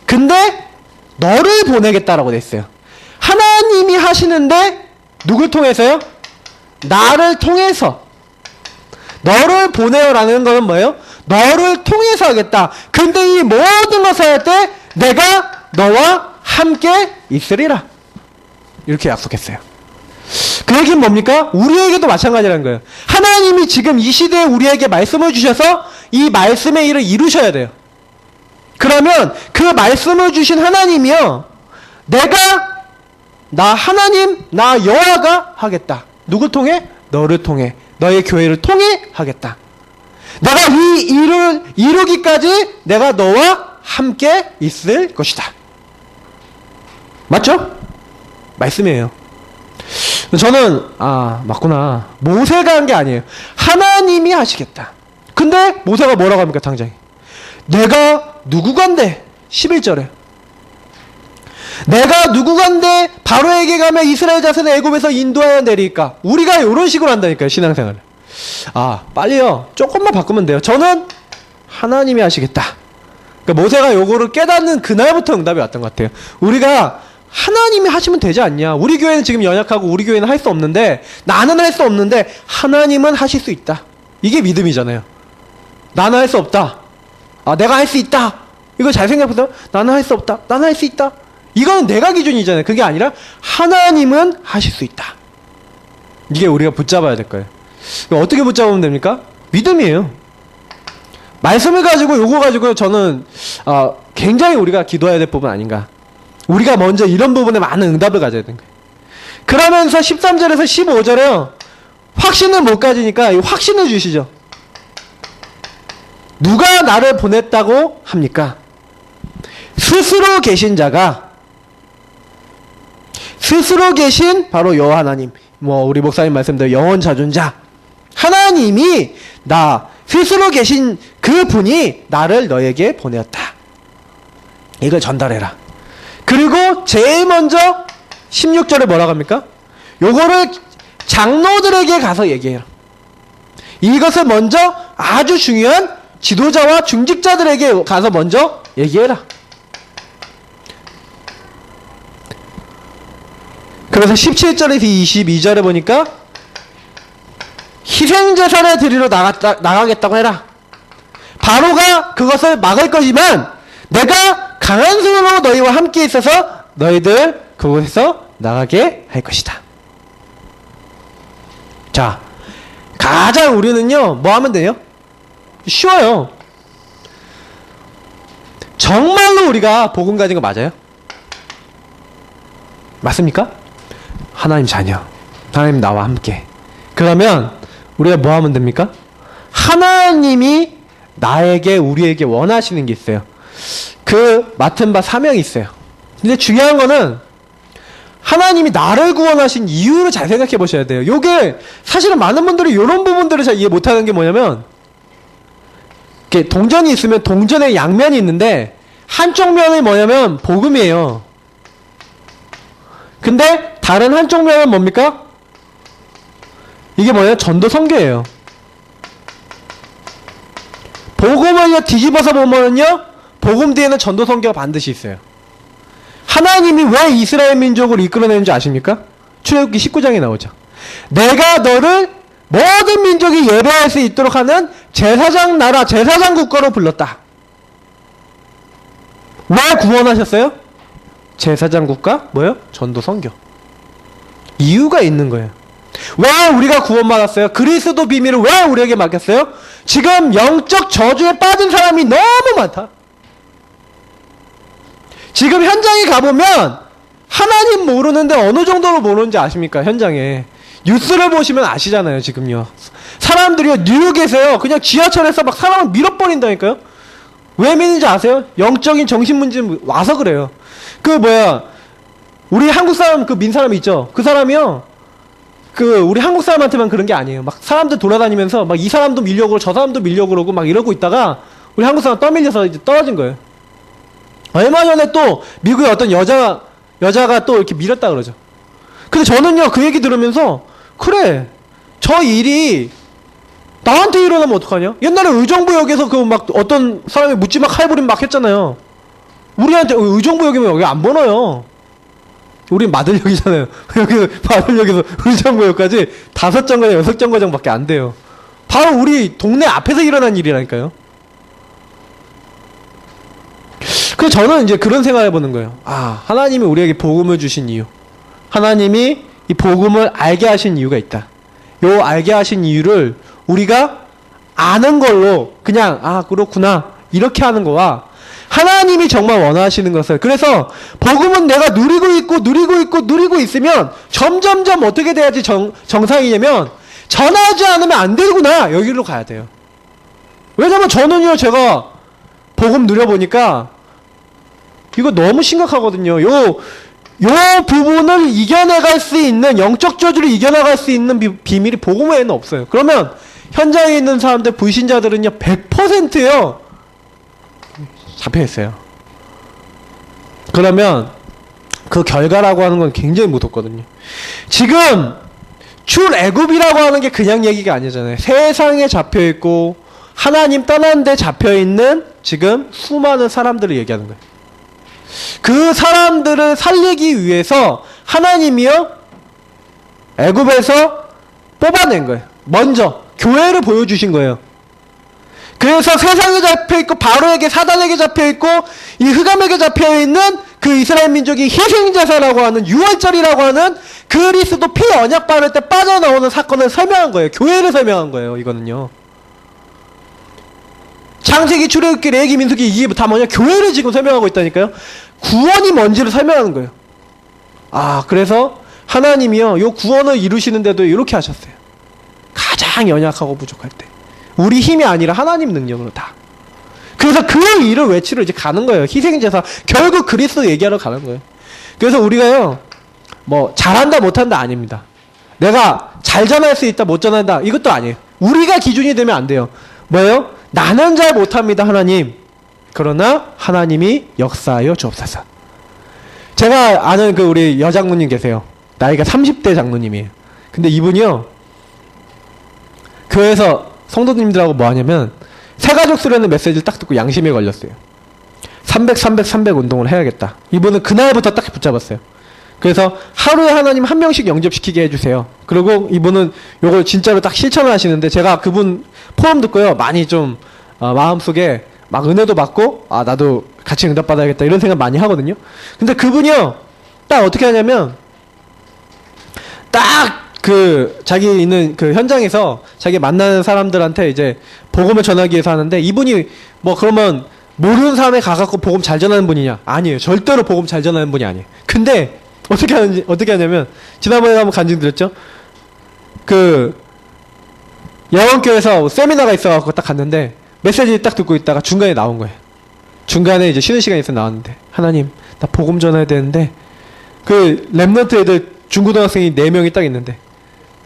근데 너를 보내겠다라고 돼 있어요. 하나님이 하시는데 누굴 통해서요? 나를 통해서. 너를 보내요라는 거는 뭐예요? 너를 통해서 하겠다. 근데 이 모든 것을 할 때 내가 너와 함께 있으리라. 이렇게 약속했어요. 그 얘기는 뭡니까? 우리에게도 마찬가지라는 거예요. 하나님이 지금 이 시대에 우리에게 말씀을 주셔서 이 말씀의 일을 이루셔야 돼요. 그러면 그 말씀을 주신 하나님이요, 나 하나님, 나 여호와가 하겠다. 누굴 통해? 너를 통해, 너의 교회를 통해 하겠다. 내가 이 일을 이루기까지 내가 너와 함께 있을 것이다. 맞죠? 말씀이에요. 저는 맞구나. 모세가 한 게 아니에요. 하나님이 하시겠다. 근데 모세가 뭐라고 합니까? 당장에 내가 누구간데, 11절에 내가 누구간데 바로에게 가면 이스라엘 자손을 애굽에서 인도하여 내리까. 우리가 이런 식으로 한다니까요, 신앙생활을. 빨리요, 조금만 바꾸면 돼요. 저는 하나님이 하시겠다. 그러니까 모세가 요거를 깨닫는 그날부터 응답이 왔던 것 같아요. 우리가 하나님이 하시면 되지 않냐. 우리 교회는 지금 연약하고 우리 교회는 할 수 없는데, 나는 할 수 없는데 하나님은 하실 수 있다. 이게 믿음이잖아요. 나는 할 수 없다. 내가 할 수 있다. 이거 잘 생각해보세요. 나는 할 수 없다. 나는 할 수 있다. 이거는 내가 기준이잖아요. 그게 아니라 하나님은 하실 수 있다. 이게 우리가 붙잡아야 될 거예요. 어떻게 붙잡으면 됩니까? 믿음이에요. 말씀을 가지고, 요거 가지고 저는 굉장히 우리가 기도해야 될 부분 아닌가. 우리가 먼저 이런 부분에 많은 응답을 가져야 되는 거예요. 그러면서 13절에서 15절에요, 확신을 못 가지니까 이 확신을 주시죠. 누가 나를 보냈다고 합니까? 스스로 계신 자가, 스스로 계신 바로 여호와 하나님, 우리 목사님 말씀대로 영원 자존자 하나님이 스스로 계신 그 분이 나를 너에게 보내었다. 이걸 전달해라. 그리고 제일 먼저 16절에 뭐라고 합니까? 요거를 장로들에게 가서 얘기해라. 이것을 먼저 아주 중요한 지도자와 중직자들에게 가서 먼저 얘기해라. 그래서 17절에서 22절에 보니까 희생제사를 드리러 나가겠다고 해라. 바로가 그것을 막을 거지만 내가 강한 손으로 너희와 함께 있어서 너희들 그곳에서 나가게 할 것이다. 자, 가장 우리는요, 뭐 하면 돼요? 쉬워요. 정말로 우리가 복음 가진 거 맞아요? 맞습니까? 하나님 자녀, 하나님 나와 함께. 그러면 우리가 뭐 하면 됩니까? 하나님이 우리에게 원하시는 게 있어요. 그 맡은 바 사명이 있어요. 근데 중요한 거는 하나님이 나를 구원하신 이유를 잘 생각해 보셔야 돼요. 요게 사실은 많은 분들이 이런 부분들을 잘 이해 못하는 게 뭐냐면, 이렇게 동전이 있으면 동전에 양면이 있는데 한쪽 면이 뭐냐면 복음이에요. 근데 다른 한쪽 면은 뭡니까? 이게 뭐예요? 전도 선교예요. 복음을 뒤집어서 보면요, 복음 뒤에는 전도 선교가 반드시 있어요. 하나님이 왜 이스라엘 민족을 이끌어내는지 아십니까? 출애굽기 19장에 나오죠. 내가 너를 모든 민족이 예배할 수 있도록 하는 제사장 나라, 제사장 국가로 불렀다. 왜 구원하셨어요? 제사장 국가? 뭐요? 전도 선교. 이유가 있는 거예요. 왜 우리가 구원받았어요? 그리스도 비밀을 왜 우리에게 맡겼어요? 지금 영적 저주에 빠진 사람이 너무 많다. 지금 현장에 가보면 하나님 모르는데 어느 정도로 모르는지 아십니까? 현장에 뉴스를 보시면 아시잖아요. 지금요, 사람들이요, 뉴욕에서요 그냥 지하철에서 막 사람을 밀어버린다니까요. 왜 밀는지 아세요? 영적인 정신문제 와서 그래요. 우리 한국 사람, 그 민 사람 있죠? 그 사람이요, 우리 한국 사람한테만 그런 게 아니에요. 막 사람들 돌아다니면서 막 이 사람도 밀려고 그러고 저 사람도 밀려고 그러고 막 이러고 있다가 우리 한국 사람 떠밀려서 이제 떨어진 거예요. 얼마 전에 또 미국의 어떤 여자가 또 이렇게 밀었다 그러죠. 근데 저는요, 그 얘기 들으면서, 그래, 저 일이 나한테 일어나면 어떡하냐? 옛날에 의정부역에서 막 어떤 사람이 묻지마 칼부림 막 했잖아요. 우리한테 의정부역이면 여기 안 번호요. 우린 마들역이잖아요. 여기 마들역에서 의정부역까지 5정거장 6정거장밖에 안 돼요. 바로 우리 동네 앞에서 일어난 일이라니까요. 그래서 저는 이제 그런 생각을 해보는 거예요. 하나님이 우리에게 복음을 주신 이유, 하나님이 이 복음을 알게 하신 이유가 있다. 요 알게 하신 이유를 우리가 아는 걸로 그냥 그렇구나 이렇게 하는 거와, 하나님이 정말 원하시는 것을, 그래서 복음은 내가 누리고 있으면 점점점 어떻게 돼야지 정상이냐면, 전하지 않으면 안 되구나, 여기로 가야 돼요. 왜냐면 저는요, 제가 복음 누려보니까 이거 너무 심각하거든요. 요 부분을 이겨나갈 수 있는, 영적 저주를 이겨나갈 수 있는 비밀이 복음 외에는 없어요. 그러면 현장에 있는 사람들, 불신자들은요 100%요 잡혀있어요. 그러면 그 결과라고 하는 건 굉장히 무섭거든요. 지금 출애굽이라고 하는 게 그냥 얘기가 아니잖아요. 세상에 잡혀있고 하나님 떠난 데 잡혀있는 지금 수많은 사람들을 얘기하는 거예요. 그 사람들을 살리기 위해서 하나님이요 애굽에서 뽑아낸 거예요. 먼저 교회를 보여주신 거예요. 그래서 세상에 잡혀있고 바로에게, 사단에게 잡혀있고 이 흑암에게 잡혀있는 그 이스라엘 민족이 희생제사라고 하는 6월절이라고 하는 그리스도 피 언약 바를 때 빠져나오는 사건을 설명한 거예요. 교회를 설명한 거예요. 이거는요, 창세기, 출애굽기, 레위기, 민수기, 이게 다 뭐냐? 교회를 지금 설명하고 있다니까요. 구원이 뭔지를 설명하는 거예요. 그래서 하나님이요, 요 구원을 이루시는데도 이렇게 하셨어요. 가장 연약하고 부족할 때, 우리 힘이 아니라 하나님 능력으로 다. 그래서 그 일을 외치러 이제 가는 거예요. 희생제사. 결국 그리스도 얘기하러 가는 거예요. 그래서 우리가요, 뭐, 잘한다, 못한다 아닙니다. 내가 잘 전할 수 있다, 못 전한다, 이것도 아니에요. 우리가 기준이 되면 안 돼요. 뭐예요? 나는 잘 못합니다, 하나님. 그러나 하나님이 역사하여 주옵소서. 제가 아는 그 우리 여장로님 계세요. 나이가 30대 장로님이에요. 근데 이분이요, 교회에서 성도님들하고 뭐 하냐면, 새가족 수련의 메시지를 딱 듣고 양심에 걸렸어요. 300 운동을 해야겠다. 이분은 그날부터 딱 붙잡았어요. 그래서 하루에 하나님 한 명씩 영접시키게 해주세요. 그리고 이분은 요걸 진짜로 딱 실천을 하시는데, 제가 그분 포럼 듣고요, 많이 좀 마음속에 막 은혜도 받고, 아 나도 같이 응답 받아야겠다 이런 생각 많이 하거든요. 근데 그분이요, 딱 어떻게 하냐면, 딱 그 자기 있는 그 현장에서 자기 만나는 사람들한테 이제 복음을 전하기 위해서 하는데, 이분이 뭐 그러면 모르는 사람에 가갖고 복음 잘 전하는 분이냐? 아니에요. 절대로 복음 잘 전하는 분이 아니에요. 근데 어떻게 하냐면, 지난번에 한번 간증드렸죠? 그 영원교회에서 세미나가 있어갖고 딱 갔는데, 메시지 딱 듣고 있다가 중간에 나온 거예요. 중간에 이제 쉬는 시간이 있어 나왔는데, 하나님 나 복음 전해야 되는데, 그 랩런트 애들 중고등학생이 4명이 딱 있는데,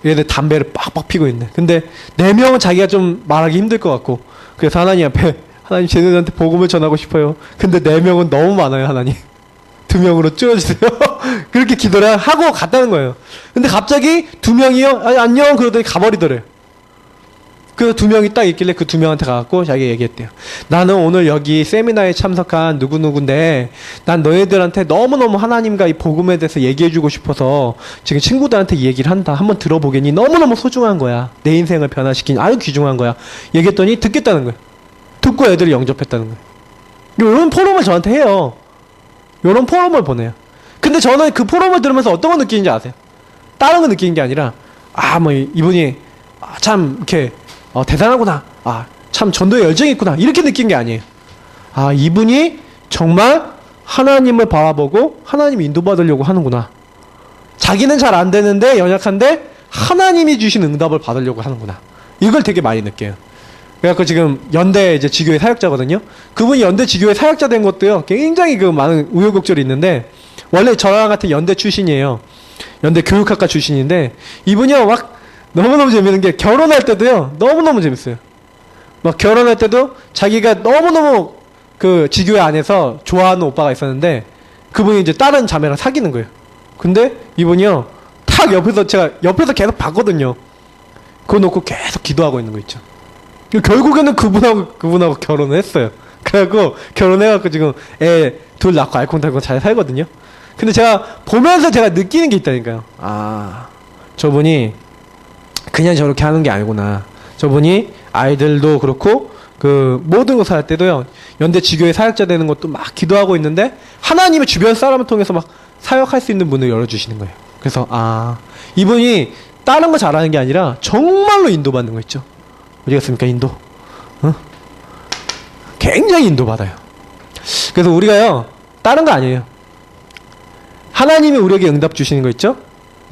얘들 담배를 빡빡 피고 있네. 근데 4명은 자기가 좀 말하기 힘들 것 같고, 그래서 하나님 앞에, 하나님 쟤네들한테 복음을 전하고 싶어요. 근데 4명은 너무 많아요, 하나님. 2명으로 줄여주세요. 그렇게 기도를 하고 갔다는 거예요. 근데 갑자기 2명이요? 아니, 안녕 그러더니 가버리더래요. 그 2명이 딱 있길래 그 2명한테 가갖고 자기가 얘기했대요. 나는 오늘 여기 세미나에 참석한 누구누구인데, 난 너희들한테 너무너무 하나님과 이 복음에 대해서 얘기해주고 싶어서 지금 친구들한테 이 얘기를 한다. 한번 들어보겠니? 너무너무 소중한 거야. 내 인생을 변화시킨 아주 귀중한 거야. 얘기했더니 듣겠다는 거예요. 듣고 애들이 영접했다는 거예요. 요런 포럼을 저한테 해요. 요런 포럼을 보내요. 근데 저는 그 포럼을 들으면서 어떤 거 느끼는지 아세요? 다른 거 느끼는 게 아니라, 아 뭐 이분이 참 이렇게 대단하구나. 아, 참 전도에 열정이 있구나. 이렇게 느낀 게 아니에요. 아, 이분이 정말 하나님을 바라보고 하나님 인도받으려고 하는구나. 자기는 잘 안 되는데, 연약한데 하나님이 주신 응답을 받으려고 하는구나. 이걸 되게 많이 느껴요. 그래갖고 지금 연대 이제 지교회 사역자거든요. 그분이 연대 지교회 사역자 된 것도요, 굉장히 그 많은 우여곡절이 있는데, 원래 저랑 같은 연대 출신이에요. 연대 교육학과 출신인데, 이분이요 막 너무너무 재밌는 게, 결혼할 때도요 너무너무 재밌어요. 막 결혼할 때도 자기가 너무너무 그 지교회 안에서 좋아하는 오빠가 있었는데, 그분이 이제 다른 자매랑 사귀는 거예요. 근데 이분이요 탁 옆에서, 제가 옆에서 계속 봤거든요. 그거 놓고 계속 기도하고 있는 거 있죠. 결국에는 그분하고 결혼을 했어요. 그래갖고 결혼해갖고 지금 애 둘 낳고 알콩달콩 잘 살거든요. 근데 제가 보면서 제가 느끼는 게 있다니까요. 아, 저분이 그냥 저렇게 하는 게 아니구나. 저분이 아이들도 그렇고 그 모든 것을 할 때도요, 연대 지교회 사역자 되는 것도 막 기도하고 있는데, 하나님의 주변 사람을 통해서 막 사역할 수 있는 문을 열어주시는 거예요. 그래서 아, 이분이 다른 거 잘하는 게 아니라 정말로 인도받는 거 있죠. 어디 갔습니까, 인도? 굉장히 인도받아요. 그래서 우리가요 다른 거 아니에요. 하나님이 우리에게 응답 주시는 거 있죠?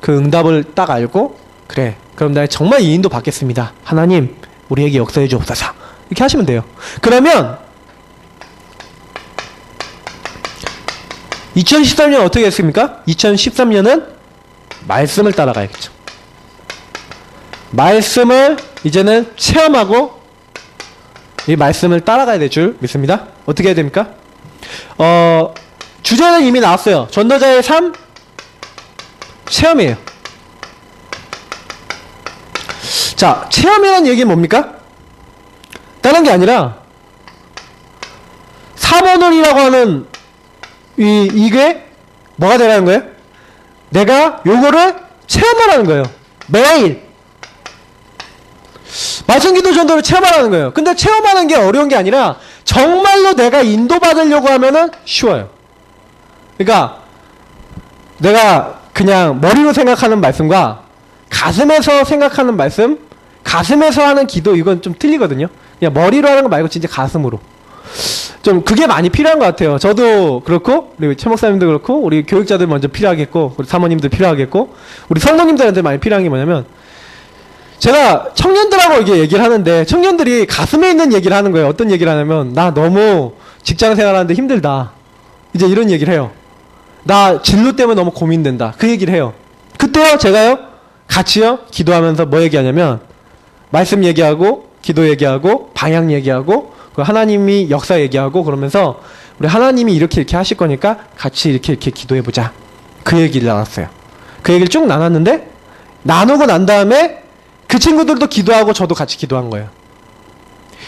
그 응답을 딱 알고, 그래 그럼 나 정말 이 인도 받겠습니다. 하나님 우리에게 역사해 주옵소서. 이렇게 하시면 돼요. 그러면 2013년 어떻게 했습니까? 2013년은 말씀을 따라가야겠죠. 말씀을 이제는 체험하고 이 말씀을 따라가야 될 줄 믿습니다. 어떻게 해야 됩니까? 주제는 이미 나왔어요. 전도자의 삶 체험이에요. 자, 체험이라는 얘기는 뭡니까? 다른 게 아니라 3원원이라고 하는 이게 뭐가 되라는 거예요? 내가 요거를 체험하라는 거예요. 매일 말씀기도 전도를 체험하라는 거예요. 근데 체험하는 게 어려운 게 아니라 정말로 내가 인도받으려고 하면은 쉬워요. 그러니까 내가 그냥 머리로 생각하는 말씀과 가슴에서 생각하는 말씀, 가슴에서 하는 기도, 이건 좀 틀리거든요. 그냥 머리로 하는 거 말고 진짜 가슴으로. 좀 그게 많이 필요한 것 같아요. 저도 그렇고, 우리 최 목사님도 그렇고, 우리 교육자들 먼저 필요하겠고, 우리 사모님들 필요하겠고, 우리 성도님들한테 많이 필요한 게 뭐냐면, 제가 청년들하고 이게 얘기를 하는데 청년들이 가슴에 있는 얘기를 하는 거예요. 어떤 얘기를 하냐면 나 너무 직장 생활하는데 힘들다. 이제 이런 얘기를 해요. 나 진로 때문에 너무 고민된다. 그 얘기를 해요. 그때요 제가요 같이요 기도하면서 뭐 얘기하냐면 말씀 얘기하고 기도 얘기하고 방향 얘기하고 하나님이 역사 얘기하고 그러면서 우리 하나님이 이렇게 하실 거니까 같이 이렇게 기도해보자. 그 얘기를 나눴어요. 그 얘기를 쭉 나눴는데 나누고 난 다음에 그 친구들도 기도하고 저도 같이 기도한 거예요.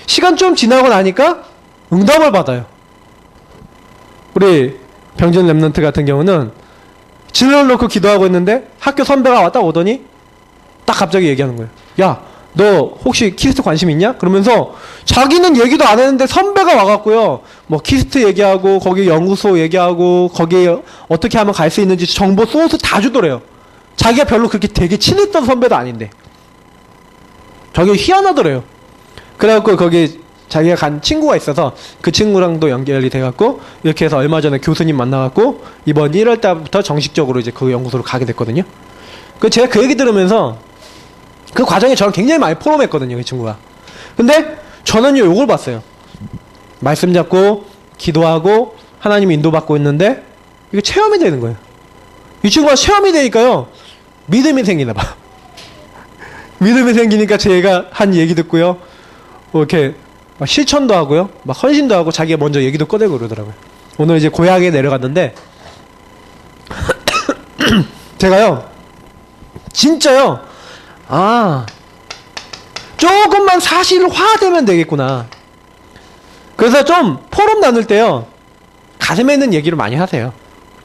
시간 좀 지나고 나니까 응답을 받아요. 우리 병전 랩런트 같은 경우는 진로를 놓고 기도하고 있는데 학교 선배가 왔다 오더니 딱 갑자기 얘기하는 거예요. 야, 너 혹시 키스트 관심 있냐? 그러면서 자기는 얘기도 안 했는데 선배가 와갖고요. 뭐 키스트 얘기하고 거기 연구소 얘기하고 거기에 어떻게 하면 갈 수 있는지 정보 소스 다 주더래요. 자기가 별로 그렇게 되게 친했던 선배도 아닌데. 저게 희한하더래요. 그래갖고 거기 자기가 간 친구가 있어서 그 친구랑도 연결이 돼갖고 이렇게 해서 얼마 전에 교수님 만나갖고 이번 1월 달부터 정식적으로 이제 그 연구소로 가게 됐거든요. 제가 그 얘기 들으면서 그 과정에 저랑 굉장히 많이 포럼했거든요, 그 친구가. 근데 저는요, 요걸 봤어요. 말씀 잡고, 기도하고, 하나님 인도받고 있는데, 이게 체험이 되는 거예요. 이 친구가 체험이 되니까요, 믿음이 생기나 봐. 믿음이 생기니까 제가 한 얘기 듣고요, 뭐 이렇게 막 실천도 하고요, 막 헌신도 하고, 자기가 먼저 얘기도 꺼내고 그러더라고요. 오늘 이제 고향에 내려갔는데, 제가요, 진짜요, 조금만 사실화되면 되겠구나. 그래서 좀 포럼 나눌 때요, 가슴에 있는 얘기를 많이 하세요.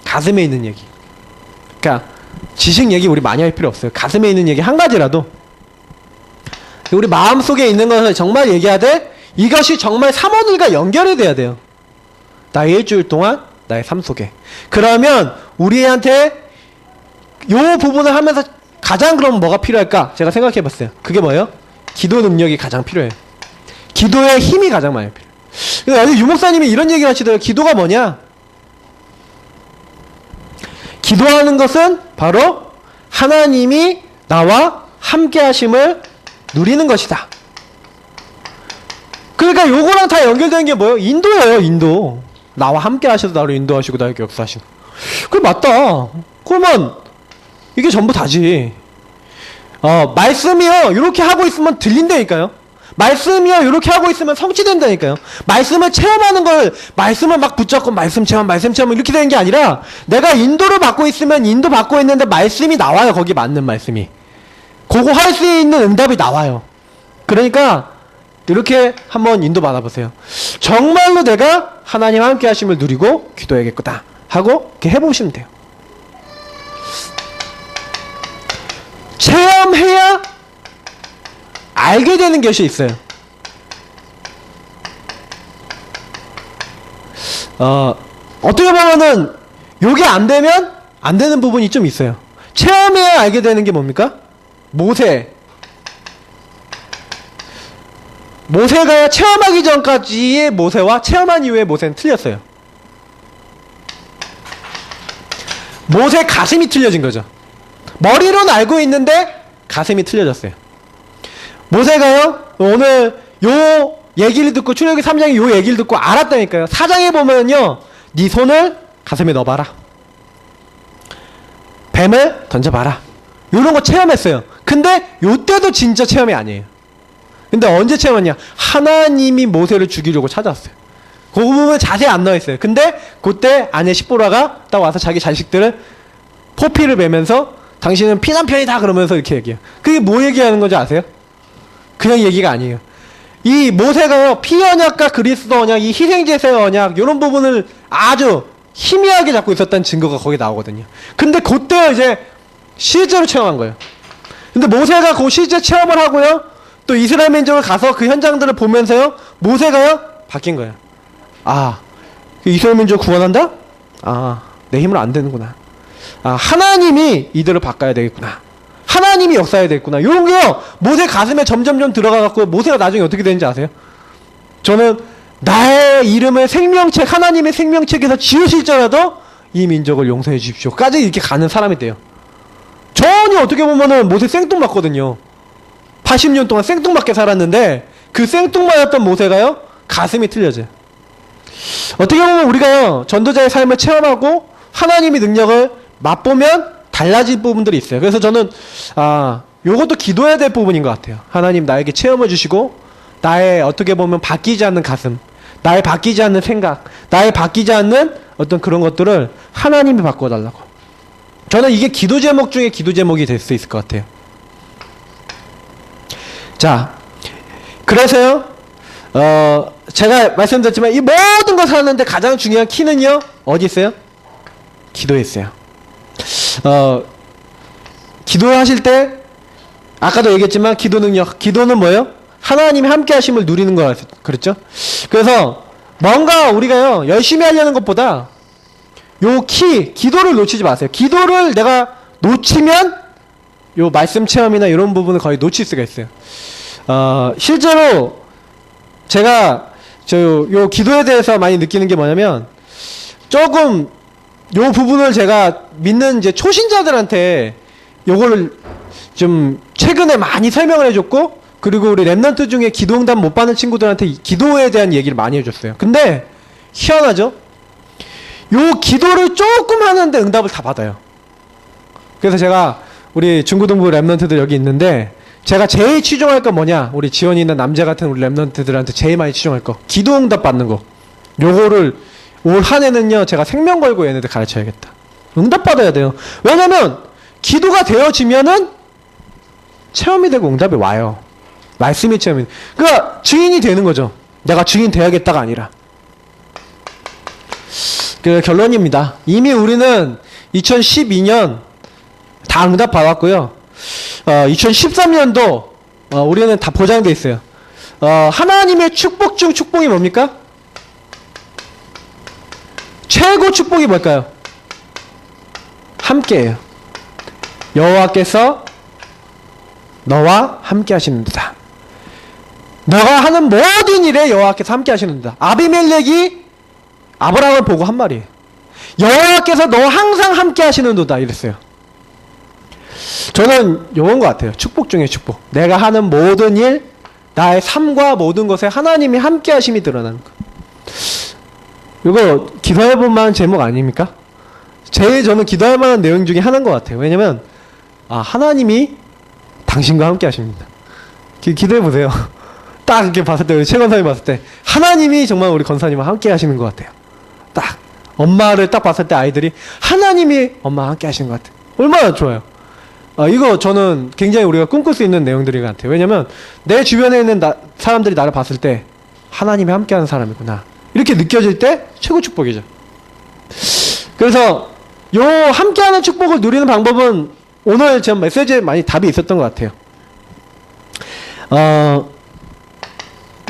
가슴에 있는 얘기. 그러니까 지식 얘기 우리 많이 할 필요 없어요. 가슴에 있는 얘기 한 가지라도 우리 마음속에 있는 것을 정말 얘기하되 이것이 정말 삼원일과 연결이 돼야 돼요. 나의 일주일 동안 나의 삶 속에. 그러면 우리한테 요 부분을 하면서 가장 그럼 뭐가 필요할까? 제가 생각해 봤어요. 그게 뭐예요? 기도 능력이 가장 필요해요. 기도의 힘이 가장 많이 필요해요. 어제 유목사님이 이런 얘기를 하시더라고요. 기도가 뭐냐? 기도하는 것은 바로 하나님이 나와 함께 하심을 누리는 것이다. 그러니까 요거랑 다 연결되는 게 뭐예요? 인도예요, 인도. 나와 함께 하셔서 나를 인도하시고 나에게 역사하시고. 그래, 맞다. 그러면 이게 전부 다지. 말씀이요, 이렇게 하고 있으면 들린다니까요. 말씀이요, 이렇게 하고 있으면 성취된다니까요. 말씀을 체험하는 걸, 말씀을 막 붙잡고 말씀 체험 이렇게 되는 게 아니라 내가 인도를 받고 있으면 인도 받고 있는데 말씀이 나와요. 거기 맞는 말씀이. 그거 할 수 있는 응답이 나와요. 그러니까 이렇게 한번 인도 받아보세요. 정말로 내가 하나님 함께 하심을 누리고 기도해야겠구나 하고 이렇게 해보시면 돼요. 체험해야 알게 되는 것이 있어요. 어떻게 보면은 요게 안 되면 안 되는 부분이 좀 있어요. 체험해야 알게 되는 게 뭡니까? 모세가 체험하기 전까지의 모세와 체험한 이후의 모세는 틀렸어요. 모세 가슴이 틀려진 거죠. 머리로는 알고 있는데 가슴이 틀려졌어요. 모세가요, 오늘 요 얘기를 듣고 출애굽기 3장의 요 얘기를 듣고 알았다니까요. 4장에 보면요, 네 손을 가슴에 넣어봐라. 뱀을 던져봐라. 요런 거 체험했어요. 근데 요때도 진짜 체험이 아니에요. 근데 언제 체험했냐? 하나님이 모세를 죽이려고 찾아왔어요. 그 부분은 자세히 안 나와있어요. 근데 그때 아내 십보라가 딱 와서 자기 자식들을 포피를 베면서 당신은 피난편이다 그러면서 이렇게 얘기해요. 그게 뭐 얘기하는 건지 아세요? 그냥 얘기가 아니에요. 이 모세가요, 피 언약과 그리스도 언약, 이 희생제사의 언약, 이런 부분을 아주 희미하게 잡고 있었다는 증거가 거기 나오거든요. 근데 그때 이제 실제로 체험한 거예요. 근데 모세가 그 실제 체험을 하고요, 또 이스라엘 민족을 가서 그 현장들을 보면서요, 모세가요, 바뀐 거예요. 이스라엘 민족 구원한다? 내 힘으로 안 되는구나. 하나님이 이들을 바꿔야 되겠구나. 하나님이 역사해야 되겠구나. 요런 게요, 모세 가슴에 점점점 들어가갖고, 모세가 나중에 어떻게 되는지 아세요? 저는 나의 이름을 생명책, 하나님의 생명책에서 지우실지라도 이 민족을 용서해 주십시오 까지 이렇게 가는 사람이 돼요. 전혀 어떻게 보면은 모세 생뚱맞거든요. 40년 동안 생뚱맞게 살았는데 그 생뚱맞았던 모세가요 가슴이 틀려져요. 어떻게 보면 우리가요 전도자의 삶을 체험하고 하나님의 능력을 맛보면 달라질 부분들이 있어요. 그래서 저는 요것도 기도해야 될 부분인 것 같아요. 하나님 나에게 체험해 주시고 나의 어떻게 보면 바뀌지 않는 가슴, 나의 바뀌지 않는 생각, 나의 바뀌지 않는 어떤 그런 것들을 하나님이 바꿔달라고. 저는 이게 기도 제목 중에 기도 제목이 될 수 있을 것 같아요. 자, 그래서요 제가 말씀드렸지만 이 모든 것을 하는데 가장 중요한 키는요 어디 있어요? 기도에 있어요. 기도하실 때 아까도 얘기했지만 기도 능력, 기도는 뭐예요? 하나님이 함께 하심을 누리는 거 그랬죠? 그래서 뭔가 우리가요 열심히 하려는 것보다 요 기도를 놓치지 마세요. 기도를 내가 놓치면 요 말씀 체험이나 이런 부분을 거의 놓칠 수가 있어요. 실제로 제가 요 기도에 대해서 많이 느끼는 게 뭐냐면 조금 요 부분을 제가 믿는 이제 초신자들한테 요거를 좀 최근에 많이 설명을 해줬고, 그리고 우리 랩런트 중에 기도응답 못 받는 친구들한테 기도에 대한 얘기를 많이 해줬어요. 근데 희한하죠? 요 기도를 조금 하는데 응답을 다 받아요. 그래서 제가 우리 중고등부 랩런트들 여기 있는데 제가 제일 치중할 건 뭐냐, 우리 지원이 있는 남자 같은 우리 랩런트들한테 제일 많이 치중할 거 기도응답 받는 거. 요거를 올 한 해는요 제가 생명 걸고 얘네들 가르쳐야겠다. 응답 받아야 돼요. 왜냐면 기도가 되어지면은 체험이 되고 응답이 와요. 말씀이 체험이. 그러니까 증인이 되는 거죠. 내가 증인 돼야겠다가 아니라. 그 결론입니다. 이미 우리는 2012년 다 응답 받았고요. 2013년도 우리는 다 보장돼 있어요. 하나님의 축복 중 축복이 뭡니까? 최고 축복이 뭘까요? 함께예요. 여호와께서 너와 함께 하시는도다. 너가 하는 모든 일에 여호와께서 함께 하시는도다. 아비멜렉이 아브라함을 보고 한 말이에요. 여호와께서 너와 항상 함께 하시는도다 이랬어요. 저는 요건 것 같아요. 축복 중에 축복. 내가 하는 모든 일, 나의 삶과 모든 것에 하나님이 함께 하심이 드러나는 거. 이거 기도해볼 만한 제목 아닙니까? 제일 저는 기도할 만한 내용 중에 하나인 것 같아요. 왜냐면 하나님이 당신과 함께 하십니다. 기도해보세요. 딱 이렇게 봤을 때, 우리 최 권사님 봤을 때 하나님이 정말 우리 권사님과 함께 하시는 것 같아요. 딱 엄마를 딱 봤을 때 아이들이 하나님이 엄마와 함께 하시는 것 같아요. 얼마나 좋아요. 이거 저는 굉장히 우리가 꿈꿀 수 있는 내용들인 것 같아요. 왜냐면 내 주변에 있는 사람들이 나를 봤을 때 하나님이 함께하는 사람이구나 이렇게 느껴질 때 최고 축복이죠. 그래서 요 함께하는 축복을 누리는 방법은 오늘 제 메시지에 많이 답이 있었던 것 같아요.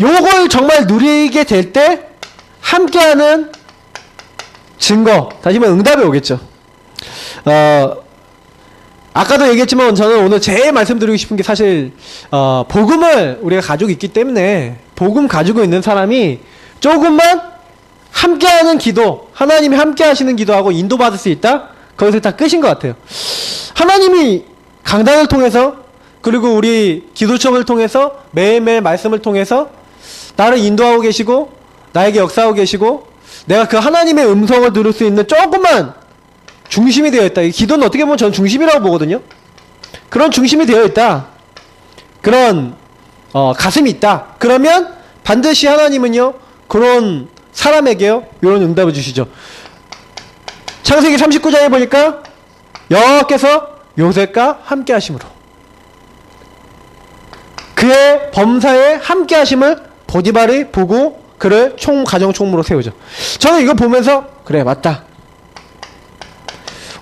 요걸 정말 누리게 될 때 함께하는 증거, 다시 말해 응답이 오겠죠. 아까도 얘기했지만 저는 오늘 제일 말씀드리고 싶은 게 사실 복음을 우리가 가지고 있기 때문에 복음 가지고 있는 사람이 조금만 함께하는 기도, 하나님이 함께 하시는 기도하고 인도받을 수 있다? 거기서 다 끝인 것 같아요. 하나님이 강단을 통해서 그리고 우리 기도청을 통해서 매일매일 말씀을 통해서 나를 인도하고 계시고 나에게 역사하고 계시고 내가 그 하나님의 음성을 들을 수 있는 조금만 중심이 되어 있다. 이 기도는 어떻게 보면 저는 중심이라고 보거든요. 그런 중심이 되어 있다. 그런 가슴이 있다. 그러면 반드시 하나님은요 그런 사람에게요 이런 응답을 주시죠. 창세기 39장에 보니까 여호와께서 요셉과 함께 하심으로 그의 범사에 함께 하심을 보디발이 보고 그를 가정총무로 세우죠. 저는 이거 보면서 그래 맞다.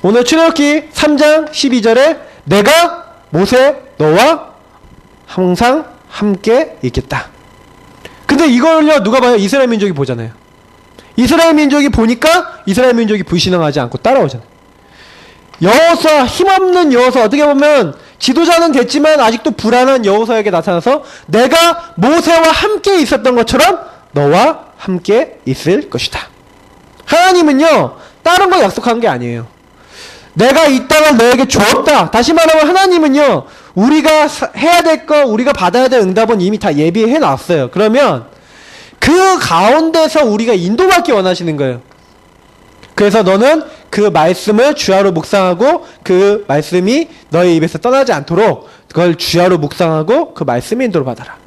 오늘 출애굽기 3장 12절에 내가 모세 너와 항상 함께 있겠다. 근데 이걸요 누가 봐요? 이스라엘 민족이 보잖아요. 이스라엘 민족이 보니까 이스라엘 민족이 불신앙하지 않고 따라오잖아요. 여호수아, 힘없는 여호수아, 어떻게 보면 지도자는 됐지만 아직도 불안한 여호수아에게 나타나서 내가 모세와 함께 있었던 것처럼 너와 함께 있을 것이다. 하나님은요 다른 거 약속한 게 아니에요. 내가 이 땅을 너에게 주었다. 다시 말하면 하나님은요, 우리가 해야 될 거, 우리가 받아야 될 응답은 이미 다 예비해 놨어요. 그러면 그 가운데서 우리가 인도받기 원하시는 거예요. 그래서 너는 그 말씀을 주야로 묵상하고 그 말씀이 너의 입에서 떠나지 않도록 그걸 주야로 묵상하고 그 말씀의 인도를 받아라.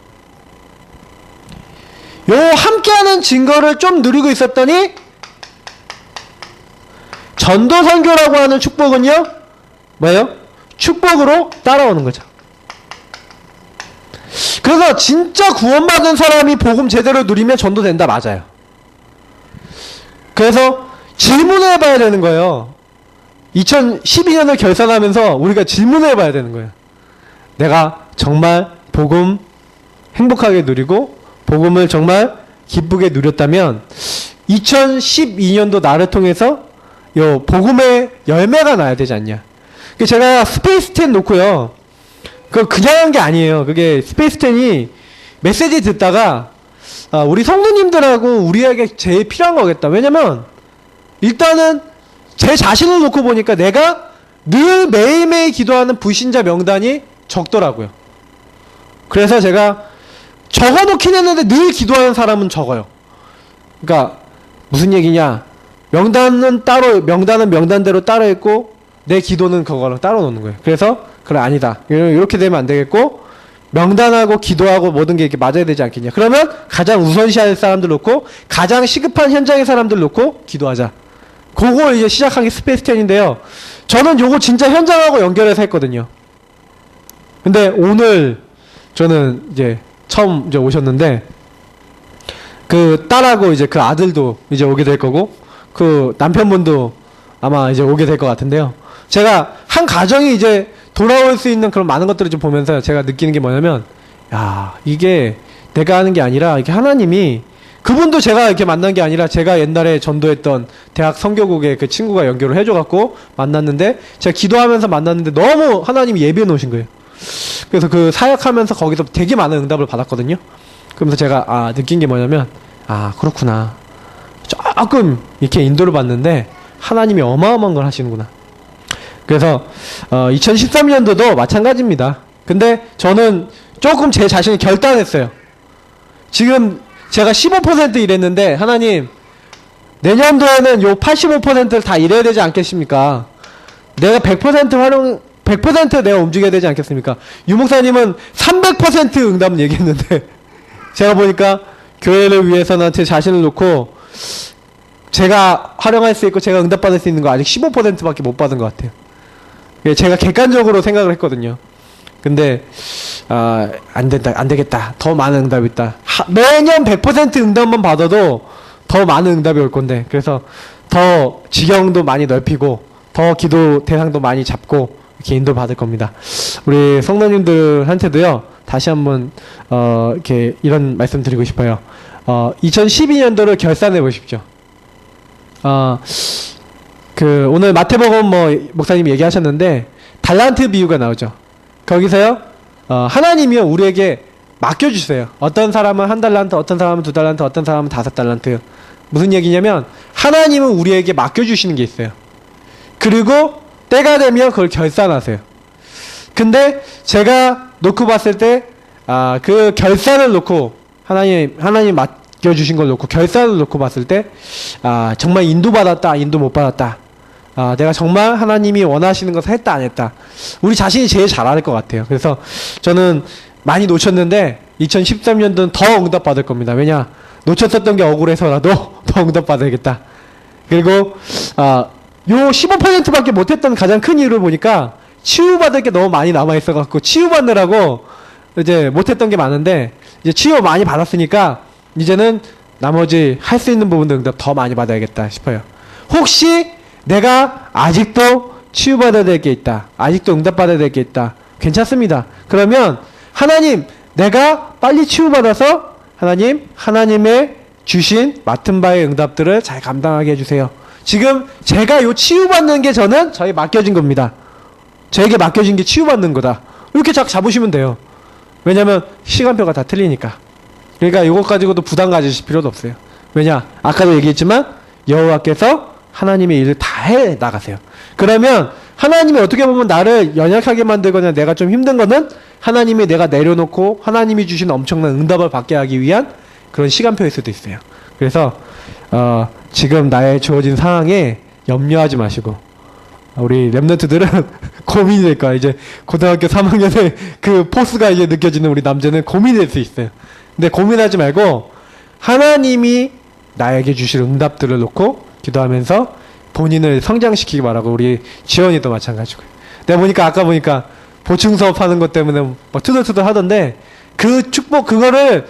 요 함께하는 증거를 좀 누리고 있었더니 전도선교라고 하는 축복은요, 뭐예요? 축복으로 따라오는 거죠. 그래서 진짜 구원받은 사람이 복음 제대로 누리면 전도된다, 맞아요. 그래서 질문을 해봐야 되는 거예요. 2012년을 결산하면서 우리가 질문을 해봐야 되는 거예요. 내가 정말 복음 행복하게 누리고 복음을 정말 기쁘게 누렸다면 2012년도 나를 통해서 요 복음의 열매가 나야 되지 않냐. 제가 스페이스10 놓고요, 그거 그냥 한 게 아니에요. 그게 스페이스10이 메시지 듣다가 우리 성도님들하고 우리에게 제일 필요한 거겠다. 왜냐면 일단은 제 자신을 놓고 보니까 내가 늘 매일매일 기도하는 불신자 명단이 적더라고요. 그래서 제가 적어놓긴 했는데 늘 기도하는 사람은 적어요. 그러니까 무슨 얘기냐, 명단은 명단대로 따로 있고 내 기도는 그거랑 따로 놓는 거예요. 그래서 그래, 아니다, 이렇게 되면 안 되겠고 명단하고 기도하고 모든 게 이렇게 맞아야 되지 않겠냐. 그러면 가장 우선시할 사람들 놓고 가장 시급한 현장의 사람들 놓고 기도하자. 그걸 이제 시작한 게 스페이스10인데요. 저는 요거 진짜 현장하고 연결해서 했거든요. 근데 오늘 저는 이제 처음 이제 오셨는데 그 딸하고 이제 그 아들도 이제 오게 될 거고 그 남편분도 아마 이제 오게 될 것 같은데요. 제가 한 가정이 이제 돌아올 수 있는 그런 많은 것들을 좀 보면서 제가 느끼는 게 뭐냐면, 야, 이게 내가 하는 게 아니라 이게 하나님이, 그분도 제가 이렇게 만난 게 아니라 제가 옛날에 전도했던 대학 선교국의 그 친구가 연결을 해줘갖고 만났는데 제가 기도하면서 만났는데 너무 하나님이 예비해 놓으신 거예요. 그래서 그 사역하면서 거기서 되게 많은 응답을 받았거든요. 그러면서 제가 느낀 게 뭐냐면, 그렇구나, 조금 이렇게 인도를 받는데 하나님이 어마어마한 걸 하시는구나. 그래서 2013년도도 마찬가지입니다. 근데 저는 조금 제 자신을 결단했어요. 지금 제가 15% 일했는데 하나님, 내년도에는 요 85%를 다 일해야 되지 않겠습니까? 내가 100% 내가 움직여야 되지 않겠습니까? 유목사님은 300% 응답 얘기했는데 제가 보니까 교회를 위해서는 제 자신을 놓고 제가 활용할 수 있고 제가 응답받을 수 있는 거 아직 15%밖에 못 받은 것 같아요. 제가 객관적으로 생각을 했거든요. 근데 안 된다, 안 되겠다, 더 많은 응답이 있다. 매년 100% 응답만 받아도 더 많은 응답이 올 건데, 그래서 더 지경도 많이 넓히고 더 기도 대상도 많이 잡고 이렇게 인도 받을 겁니다. 우리 성도님들한테도요, 다시 한번 이렇게 이런 말씀 드리고 싶어요. 2012년도를 결산해 보십시오. 오늘 마태복음 목사님 얘기하셨는데 달란트 비유가 나오죠. 거기서요, 하나님이요 우리에게 맡겨주세요. 어떤 사람은 1달란트, 어떤 사람은 2달란트, 어떤 사람은 5달란트. 무슨 얘기냐면 하나님은 우리에게 맡겨주시는 게 있어요. 그리고 때가 되면 그걸 결산하세요. 근데 제가 놓고 봤을 때 그 결산을 놓고 하나님 맡겨주신 걸 놓고 결산을 놓고 봤을 때 정말 인도받았다, 인도 못 받았다, 내가 정말 하나님이 원하시는 것을 했다 안 했다, 우리 자신이 제일 잘 알 것 같아요. 그래서 저는 많이 놓쳤는데 2013년도는 더 응답 받을 겁니다. 왜냐, 놓쳤었던 게 억울해서라도 더 응답 받아야겠다. 그리고 요 15%밖에 못했던 가장 큰 이유를 보니까 치유받을 게 너무 많이 남아있어갖고 치유받느라고 이제 못했던 게 많은데, 이제 치유 많이 받았으니까 이제는 나머지 할 수 있는 부분도 응답 더 많이 받아야겠다 싶어요. 혹시 내가 아직도 치유받아야 될 게 있다, 아직도 응답받아야 될 게 있다, 괜찮습니다. 그러면 하나님, 내가 빨리 치유받아서 하나님의 주신 맡은 바의 응답들을 잘 감당하게 해주세요. 지금 제가 요 치유받는 게 저는 저희 맡겨진 겁니다. 저에게 맡겨진 게 치유받는 거다, 이렇게 잡으시면 돼요. 왜냐면 시간표가 다 틀리니까. 그러니까 이것 가지고도 부담 가지실 필요도 없어요. 왜냐, 아까도 얘기했지만 여호와께서 하나님의 일을 다 해 나가세요. 그러면 하나님이 어떻게 보면 나를 연약하게 만들거나 내가 좀 힘든 거는 하나님이 내가 내려놓고 하나님이 주신 엄청난 응답을 받게 하기 위한 그런 시간표일 수도 있어요. 그래서 지금 나의 주어진 상황에 염려하지 마시고, 우리 랩런트들은 고민이 될 거야. 이제 고등학교 3학년에 그 포스가 이제 느껴지는 우리 남자는 고민이 될 수 있어요. 근데 고민하지 말고 하나님이 나에게 주실 응답들을 놓고 기도하면서 본인을 성장시키기 바라고. 우리 지원이도 마찬가지고요. 내가 보니까 아까 보니까 보충 수업 하는 것 때문에 막 투덜투덜 하던데, 그 축복 그거를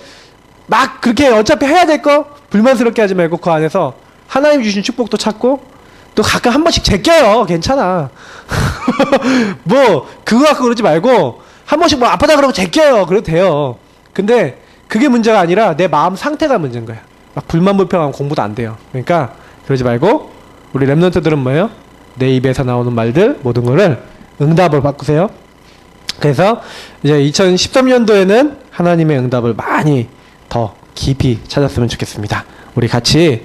막 그렇게 어차피 해야 될 거 불만스럽게 하지 말고 그 안에서 하나님 주신 축복도 찾고 또 가끔 한 번씩 제껴요. 괜찮아. 뭐 그거 갖고 그러지 말고 한 번씩 뭐 아프다 그러고 제껴요. 그래도 돼요. 근데 그게 문제가 아니라 내 마음 상태가 문제인 거야. 막 불만 불평하면 공부도 안 돼요. 그러니까 그러지 말고 우리 랩런트들은 뭐예요? 내 입에서 나오는 말들 모든 거를 응답을 바꾸세요. 그래서 이제 2013년도에는 하나님의 응답을 많이 더 깊이 찾았으면 좋겠습니다. 우리 같이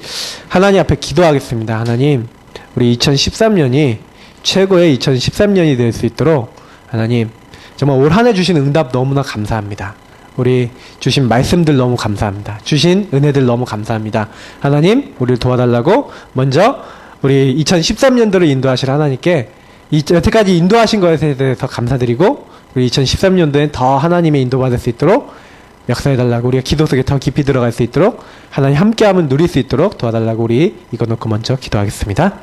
하나님 앞에 기도하겠습니다. 하나님, 우리 2013년이 최고의 2013년이 될 수 있도록 하나님 정말 올 한 해 주신 응답 너무나 감사합니다. 우리 주신 말씀들 너무 감사합니다. 주신 은혜들 너무 감사합니다. 하나님, 우리를 도와달라고 먼저 우리 2013년도를 인도하실 하나님께 여태까지 인도하신 것에 대해서 감사드리고, 우리 2013년도엔 더 하나님의 인도받을 수 있도록 역사해달라고, 우리가 기도 속에 더 깊이 들어갈 수 있도록, 하나님 함께하면 누릴 수 있도록 도와달라고 우리 이거 놓고 먼저 기도하겠습니다.